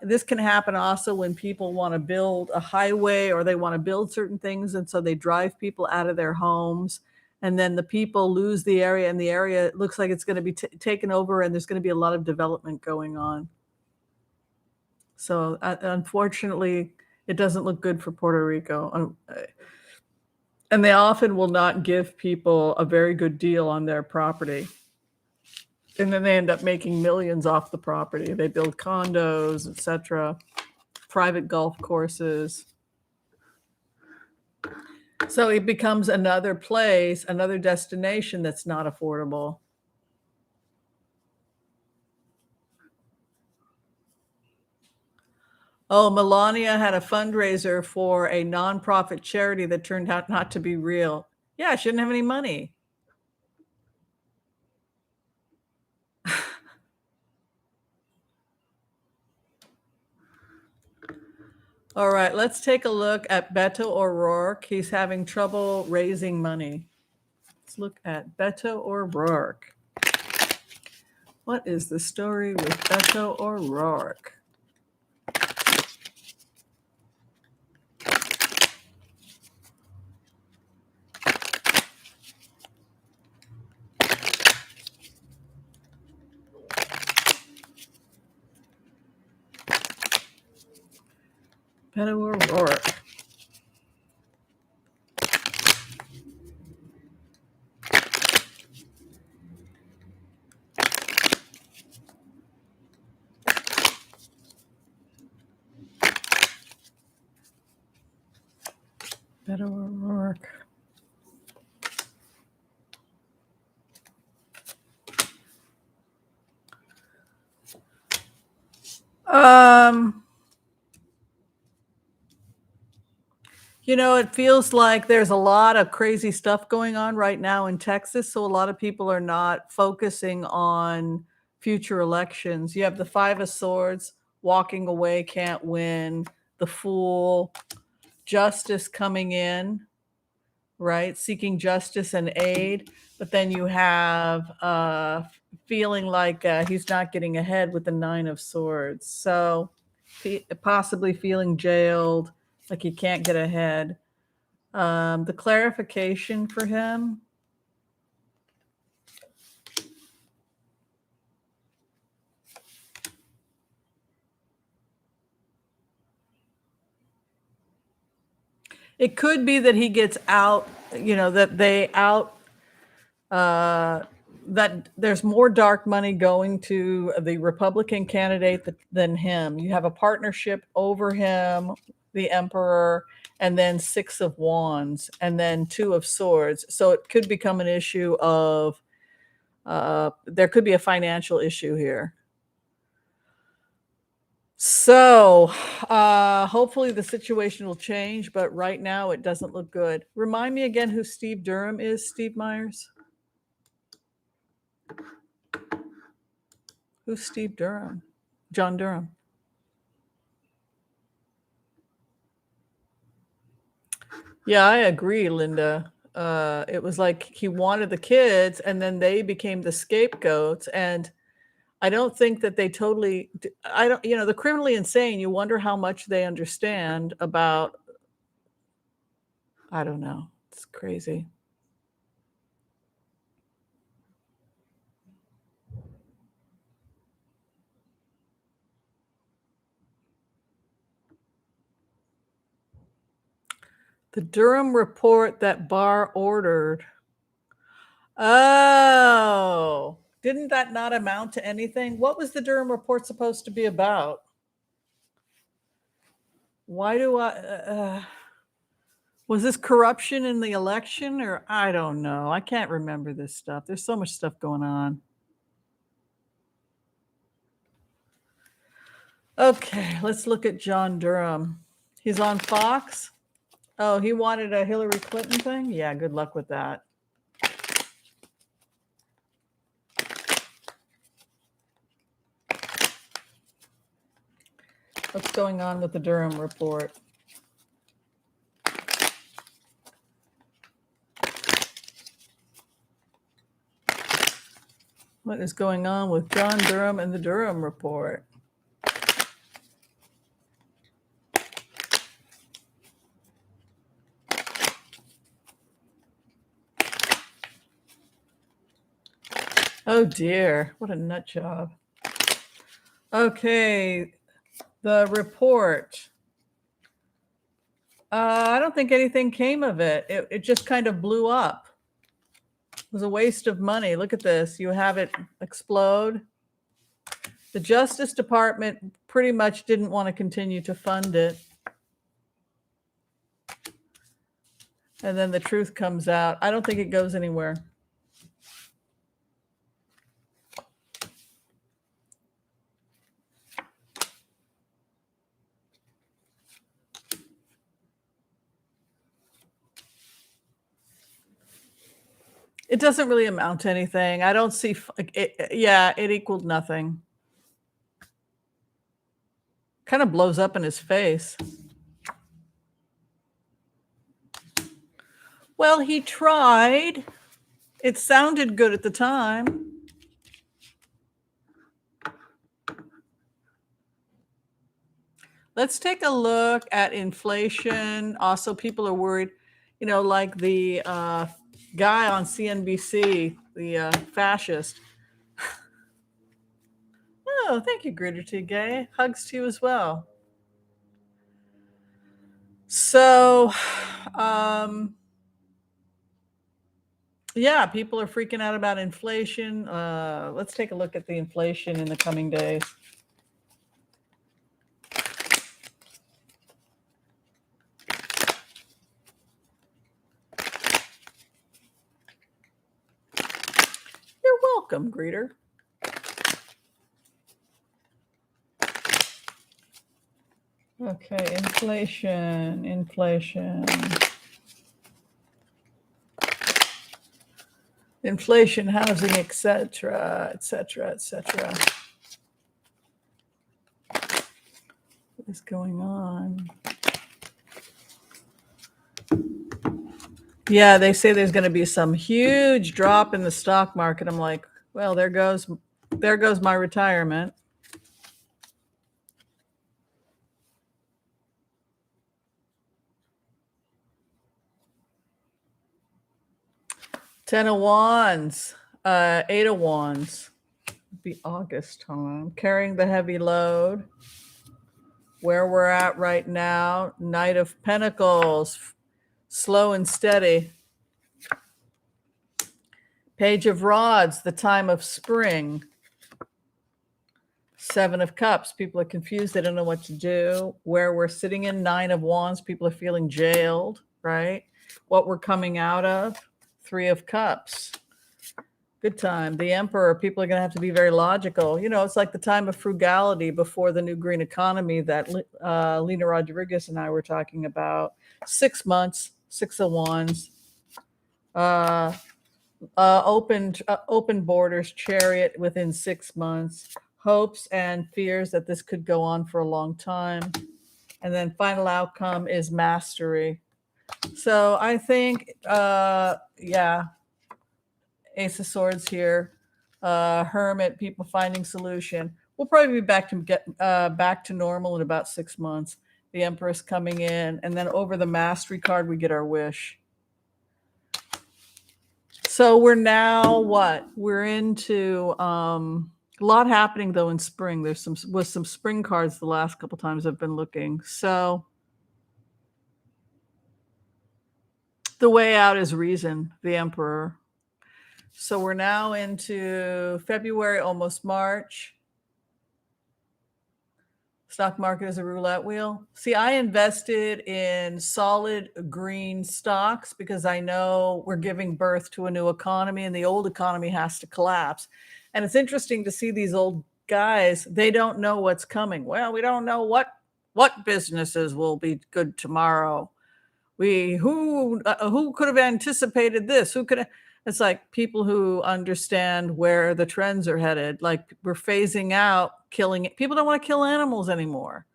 Speaker 1: This can happen also when people want to build a highway or they want to build certain things, and so they drive people out of their homes, and then the people lose the area, and the area looks like it's going to be taken over, and there's going to be a lot of development going on. So unfortunately, it doesn't look good for Puerto Rico. And they often will not give people a very good deal on their property. And then they end up making millions off the property. They build condos, etc., private golf courses. So it becomes another place, another destination that's not affordable. Oh, Melania had a fundraiser for a nonprofit charity that turned out not to be real. Yeah, she didn't have any money. All right, let's take a look at Beto O'Rourke. He's having trouble raising money. Let's look at Beto O'Rourke. What is the story with Beto O'Rourke? Beto O'Rourke. Beto O'Rourke. You know, it feels like there's a lot of crazy stuff going on right now in Texas. So a lot of people are not focusing on future elections. You have the Five of Swords, walking away, can't win, the Fool, justice coming in, right? Seeking justice and aid. But then you have feeling like he's not getting ahead with the Nine of Swords. So possibly feeling jailed, like he can't get ahead. The clarification for him. It could be that he gets out, you know, that they out, that there's more dark money going to the Republican candidate than him. You have a partnership over him, the emperor, and then 6 of Wands, and then 2 of Swords. So it could become an issue of, there could be a financial issue here. So hopefully the situation will change, but right now it doesn't look good. Remind me again who Steve Durham is, Steve Myers? Who's Steve Durham? John Durham. Yeah, I agree, Linda. It was like he wanted the kids, and then they became the scapegoats. And I don't think that they totally, I don't, the criminally insane, you wonder how much they understand about, I don't know. It's crazy. The Durham report that Barr ordered. Oh, didn't that not amount to anything? What was the Durham report supposed to be about? Why do was this corruption in the election, or I don't know. I can't remember this stuff. There's so much stuff going on. Okay, let's look at John Durham. He's on Fox. Oh, he wanted a Hillary Clinton thing? Yeah, good luck with that. What's going on with the Durham report? What is going on with John Durham and the Durham report? Oh dear, what a nut job. Okay, the report. I don't think anything came of it. It just kind of blew up. It was a waste of money. Look at this. You have it explode. The Justice Department pretty much didn't want to continue to fund it. And then the truth comes out. I don't think it goes anywhere. It doesn't really amount to anything. I don't see it. Yeah, it equaled nothing. Kind of blows up in his face. Well, he tried. It sounded good at the time. Let's take a look at inflation. Also, people are worried, like the guy on CNBC, the fascist. Oh, thank you, Gritter T. Gay. Hugs to you as well. So, yeah, people are freaking out about inflation. Let's take a look at the inflation in the coming days. You're welcome, Greeter. Okay, inflation. Inflation, housing, etc. What is going on? Yeah, they say there's going to be some huge drop in the stock market. I'm like, well, there goes my retirement. Ten of Wands, 8 of Wands. It'd be August time. Carrying the heavy load. Where we're at right now, Knight of Pentacles, slow and steady. Page of Rods, the time of spring. Seven of Cups. People are confused. They don't know what to do. Where we're sitting in Nine of Wands, people are feeling jailed, right? What we're coming out of, Three of Cups. Good time. The Emperor, people are going to have to be very logical. You know, it's like the time of frugality before the new green economy that Lena Rodriguez and I were talking about. 6 months, Six of Wands. Open borders, Chariot within 6 months. Hopes and fears that this could go on for a long time. And then final outcome is mastery. So I think, yeah, Ace of Swords here, Hermit, people finding solution. We'll probably be back to normal in about 6 months. The Empress coming in, and then over the Mastery card, we get our wish. So we're now what? We're into a lot happening though in spring. There's some spring cards the last couple times I've been looking. So the way out is reason, the Emperor. So we're now into February, almost March. Stock market is a roulette wheel. See, I invested in solid green stocks because I know we're giving birth to a new economy and the old economy has to collapse. And it's interesting to see these old guys, they don't know what's coming. Well, we don't know what businesses will be good tomorrow. Who could have anticipated this? It's like people who understand where the trends are headed. Like we're phasing out killing it. People don't want to kill animals anymore,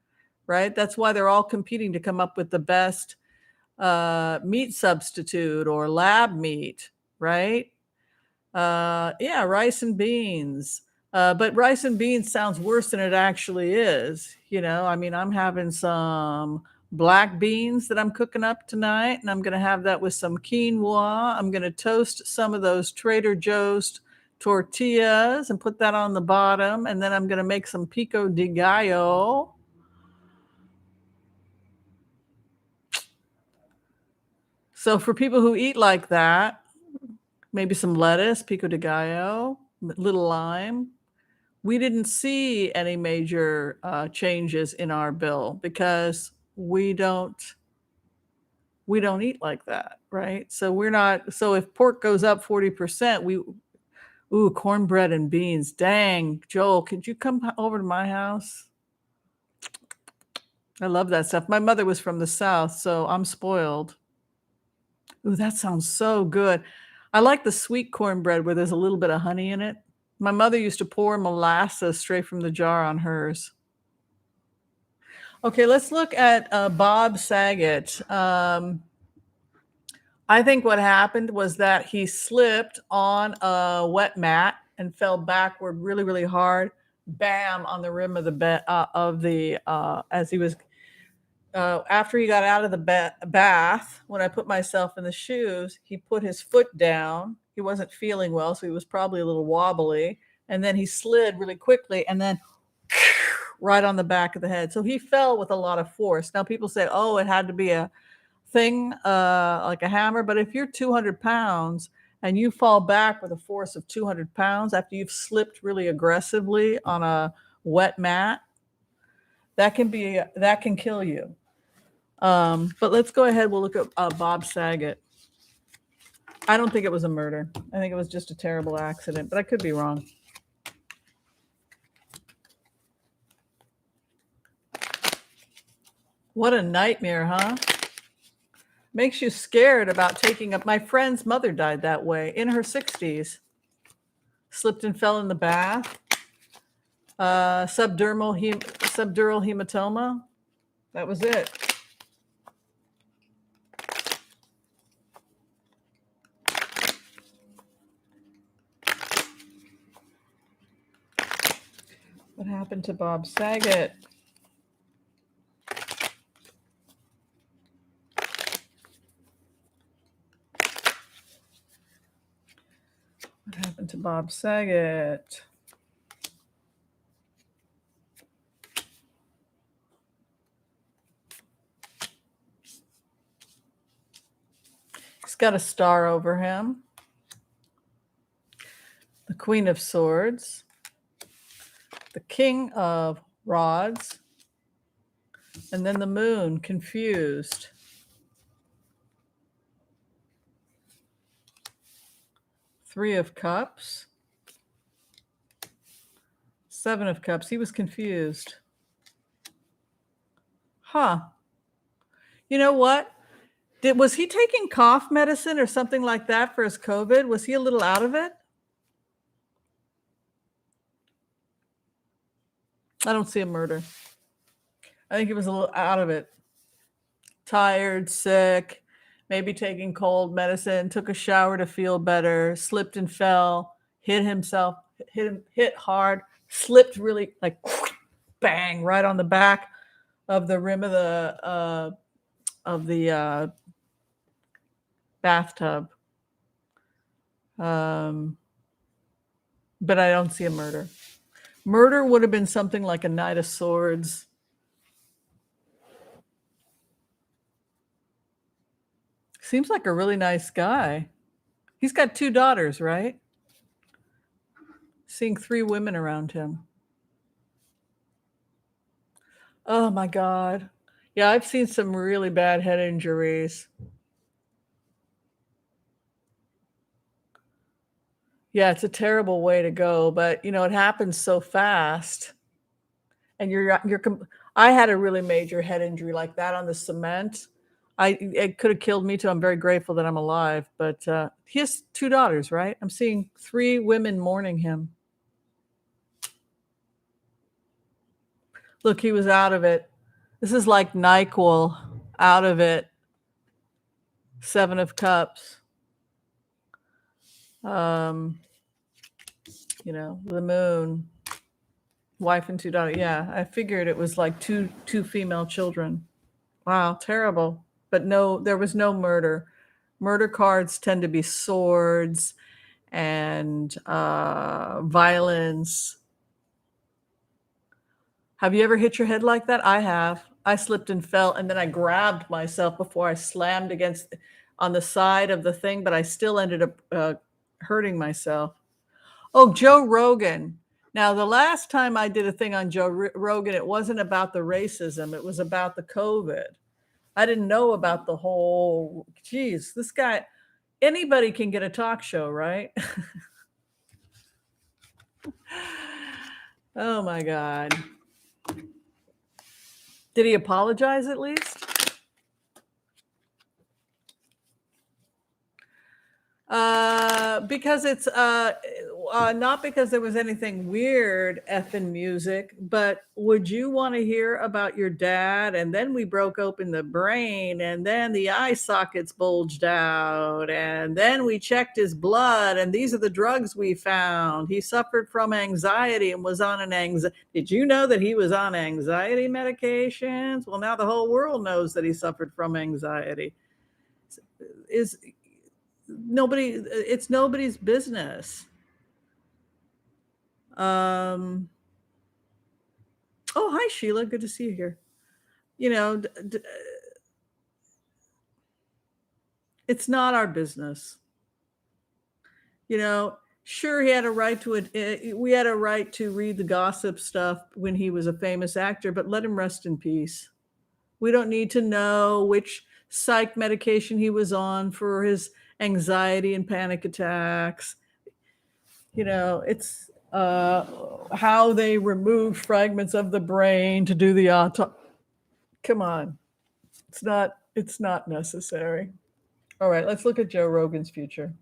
Speaker 1: right? That's why they're all competing to come up with the best meat substitute or lab meat, right? Yeah, rice and beans. But rice and beans sounds worse than it actually is. You know, I mean, I'm having some black beans that I'm cooking up tonight, and I'm going to have that with some quinoa. I'm going to toast some of those Trader Joe's tortillas and put that on the bottom, and then I'm going to make some pico de gallo. So for people who eat like that, maybe some lettuce, pico de gallo, little lime. We didn't see any major changes in our bill because we don't eat like that, right? So we're not. So if pork goes up 40%, cornbread and beans. Dang, Joel, could you come over to my house? I love that stuff. My mother was from the South, so I'm spoiled. Ooh, that sounds so good. I like the sweet cornbread where there's a little bit of honey in it. My mother used to pour molasses straight from the jar on hers. Okay, let's look at Bob Saget. I think what happened was that he slipped on a wet mat and fell backward really, really hard. Bam, on the rim of the as he was after he got out of the bath. When I put myself in the shoes, he put his foot down. He wasn't feeling well, so he was probably a little wobbly. And then he slid really quickly, and then right on the back of the head. So he fell with a lot of force. Now people say, oh, it had to be a thing like a hammer. But if you're 200 pounds and you fall back with a force of 200 pounds after you've slipped really aggressively on a wet mat, that can kill you. But let's go ahead. We'll look at Bob Saget. I don't think it was a murder. I think it was just a terrible accident, but I could be wrong. What a nightmare, huh? Makes you scared about taking up. My friend's mother died that way in her 60s. Slipped and fell in the bath. Subdural hematoma. That was it. What happened to Bob Saget? What happened to Bob Saget? He's got a star over him. The Queen of Swords. the King of Rods, and then the Moon, confused. Three of Cups, Seven of Cups. He was confused. Huh. You know what? Was he taking cough medicine or something like that for his COVID? Was he a little out of it? I don't see a murder. I think he was a little out of it. Tired, sick, maybe taking cold medicine, took a shower to feel better, slipped and fell, hit himself, hit hard, slipped really like bang right on the back of the rim of the bathtub. But I don't see a murder. Murder would have been something like a Knight of Swords. Seems like a really nice guy. He's got 2 daughters, right? Seeing 3 women around him. Oh my God. Yeah, I've seen some really bad head injuries. Yeah, it's a terrible way to go, but you know, it happens so fast. And I had a really major head injury like that on the cement. It could have killed me too. I'm very grateful that I'm alive, but he has 2 daughters, right? I'm seeing 3 women mourning him. Look, he was out of it. This is like NyQuil, out of it. 7 of Cups. You know, the Moon, wife and 2 daughters. Yeah, I figured it was like two female children. Wow, terrible. But no, there was no murder. Murder cards tend to be swords and violence. Have you ever hit your head like that? I have. I slipped and fell, and then I grabbed myself before I slammed against on the side of the thing, but I still ended up hurting myself. Oh, Joe Rogan. Now, the last time I did a thing on Joe Rogan, it wasn't about the racism. It was about the COVID. I didn't know about the whole, geez, this guy, anybody can get a talk show, right? Oh my God. Did he apologize at least? Because it's not because there was anything weird effing music, but would you want to hear about your dad? And then we broke open the brain, and then the eye sockets bulged out, and then we checked his blood, and these are the drugs we found. He suffered from anxiety and was on an anxiety. Did you know that he was on anxiety medications? Well, now the whole world knows that he suffered from anxiety. It's nobody's business. Oh, hi Sheila, good to see you here. You know, it's not our business. You know, sure, he had a right to it. We had a right to read the gossip stuff when he was a famous actor, but let him rest in peace. We don't need to know which psych medication he was on for his anxiety and panic attacks. You know, it's how they remove fragments of the brain to do the autopsy. Come on, it's not necessary. All right, let's look at Joe Rogan's future.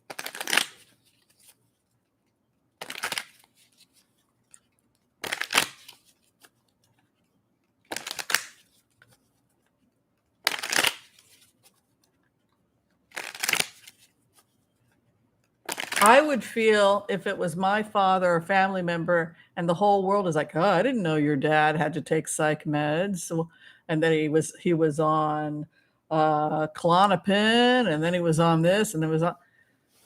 Speaker 1: I would feel if it was my father or family member and the whole world is like, oh, I didn't know your dad had to take psych meds. So, and then he was on Klonopin, and then he was on this, and it was on.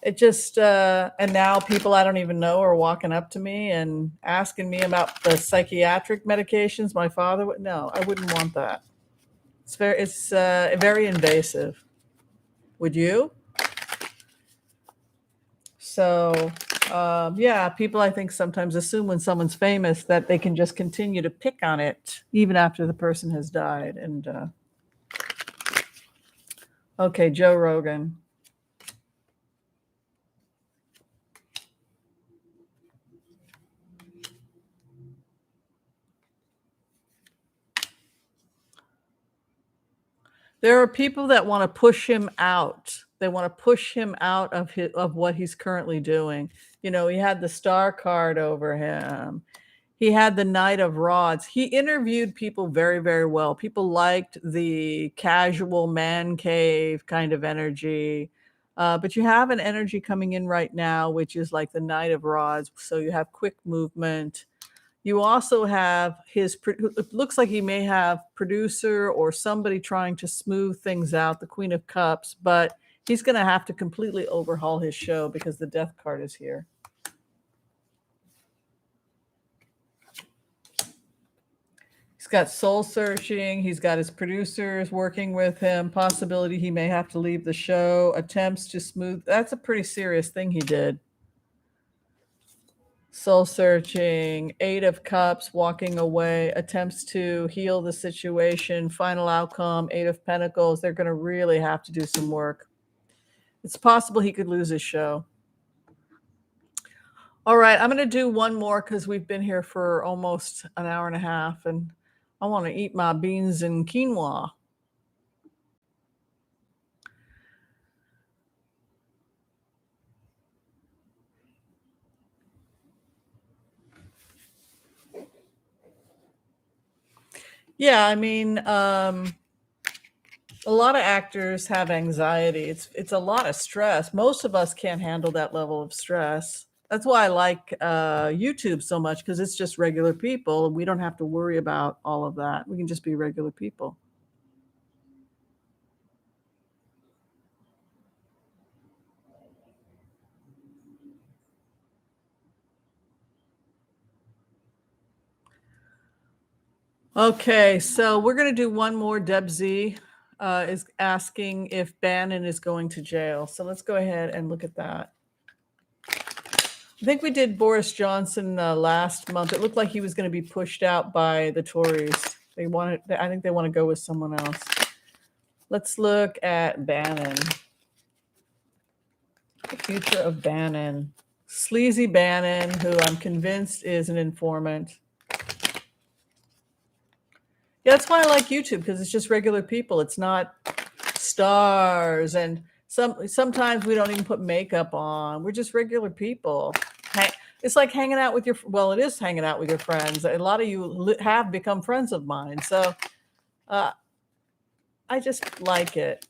Speaker 1: It just and now people I don't even know are walking up to me and asking me about the psychiatric medications my father would. No, I wouldn't want that. It's very invasive. Would you? So Yeah, people I think sometimes assume when someone's famous that they can just continue to pick on it even after the person has died. And okay, Joe Rogan. There are people that want to push him out. They want to push him out of what he's currently doing. You know, he had the star card over him. He had the Knight of Rods. He interviewed people very, very well. People liked the casual man cave kind of energy. But you have an energy coming in right now, which is like the Knight of Rods. So you have quick movement. You also have it looks like he may have producer or somebody trying to smooth things out, the Queen of Cups, but he's going to have to completely overhaul his show because the death card is here. He's got soul searching. He's got his producers working with him. Possibility he may have to leave the show. Attempts to smooth. That's a pretty serious thing he did. Soul searching, Eight of Cups, walking away, attempts to heal the situation, final outcome, Eight of Pentacles. They're going to really have to do some work. It's possible he could lose his show. All right, I'm going to do one more because we've been here for almost an hour and a half, and I want to eat my beans and quinoa. Yeah, I mean, a lot of actors have anxiety. It's a lot of stress. Most of us can't handle that level of stress. That's why I like YouTube so much, because it's just regular people. We don't have to worry about all of that. We can just be regular people. Okay, so we're going to do one more. Deb Z is asking if Bannon is going to jail. So let's go ahead and look at that. I think we did Boris Johnson last month. It looked like he was going to be pushed out by the Tories. I think they want to go with someone else. Let's look at Bannon. The future of Bannon. Sleazy Bannon, who I'm convinced is an informant. Yeah, that's why I like YouTube, because it's just regular people. It's not stars, and sometimes we don't even put makeup on. We're just regular people. It's like hanging out with it is hanging out with your friends. A lot of you have become friends of mine. So I just like it.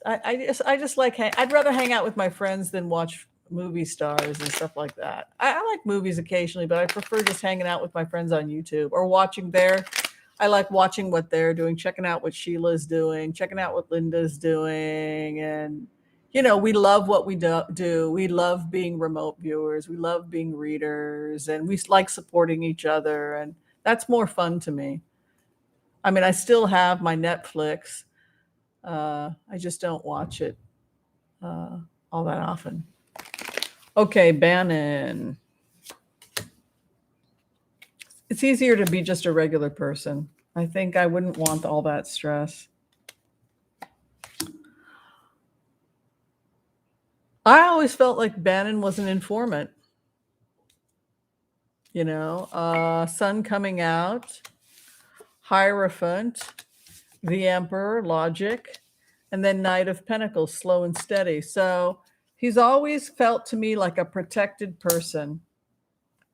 Speaker 1: I just like, I'd rather hang out with my friends than watch movie stars and stuff like that. I like movies occasionally, but I prefer just hanging out with my friends on YouTube or watching I like watching what they're doing, checking out what Sheila's doing, checking out what Linda's doing. And, we love what we do. We love being remote viewers. We love being readers, and we like supporting each other. And that's more fun to me. I mean, I still have my Netflix. I just don't watch it all that often. Okay, Bannon. It's easier to be just a regular person. I think I wouldn't want all that stress. I always felt like Bannon was an informant. Sun coming out, Hierophant, the Emperor, Logic, and then Knight of Pentacles, slow and steady. So he's always felt to me like a protected person.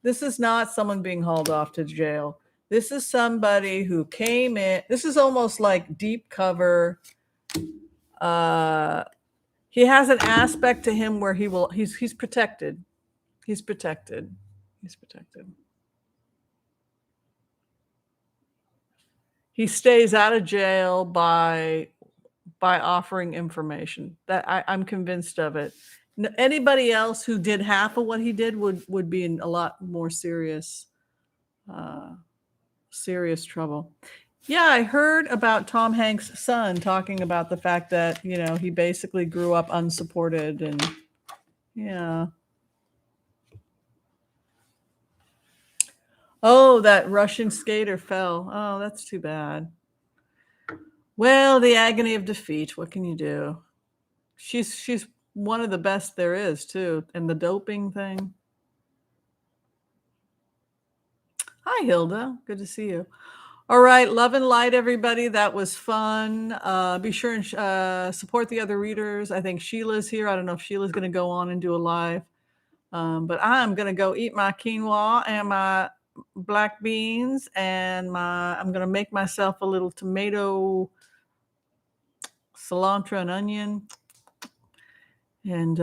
Speaker 1: This is not someone being hauled off to jail. This is somebody who came in. This is almost like deep cover. He has an aspect to him where he's protected. He's protected. He's protected. He stays out of jail by offering information. That I'm convinced of it. Anybody else who did half of what he did would be in a lot more serious trouble. Yeah, I heard about Tom Hanks' son talking about the fact that, he basically grew up unsupported, and yeah. Oh, that Russian skater fell. Oh, that's too bad. Well, the agony of defeat. What can you do? She's one of the best there is too. And the doping thing. Hi, Hilda. Good to see you. All right, love and light, everybody. That was fun. Be sure and support the other readers. I think Sheila's here. I don't know if Sheila's going to go on and do a live, but I'm going to go eat my quinoa and my black beans, and I'm going to make myself a little tomato, cilantro, and onion. And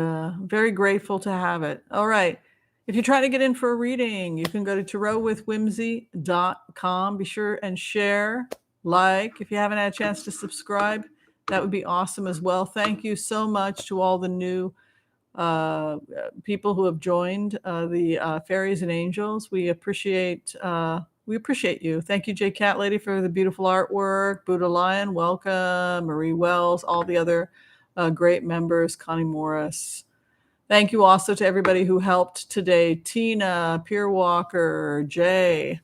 Speaker 1: very grateful to have it. All right. If you're trying to get in for a reading, you can go to tarotwithwhimsy.com. Be sure and share, like. If you haven't had a chance to subscribe, that would be awesome as well. Thank you so much to all the new people who have joined the Fairies and Angels. We appreciate you. Thank you, J Cat Lady, for the beautiful artwork. Buddha Lion, welcome. Marie Wells, all the other great members, Connie Morris. Thank you also to everybody who helped today. Tina, Pier Walker, Jay,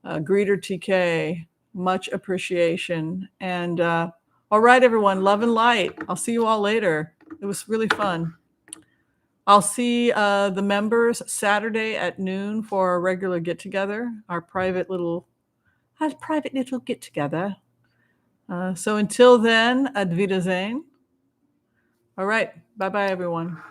Speaker 1: Greeter TK, much appreciation. And all right, everyone, love and light. I'll see you all later. It was really fun. I'll see the members Saturday at noon for our regular get-together, our private little get-together. So until then, ad Wiedersehen. All right. Bye-bye, everyone.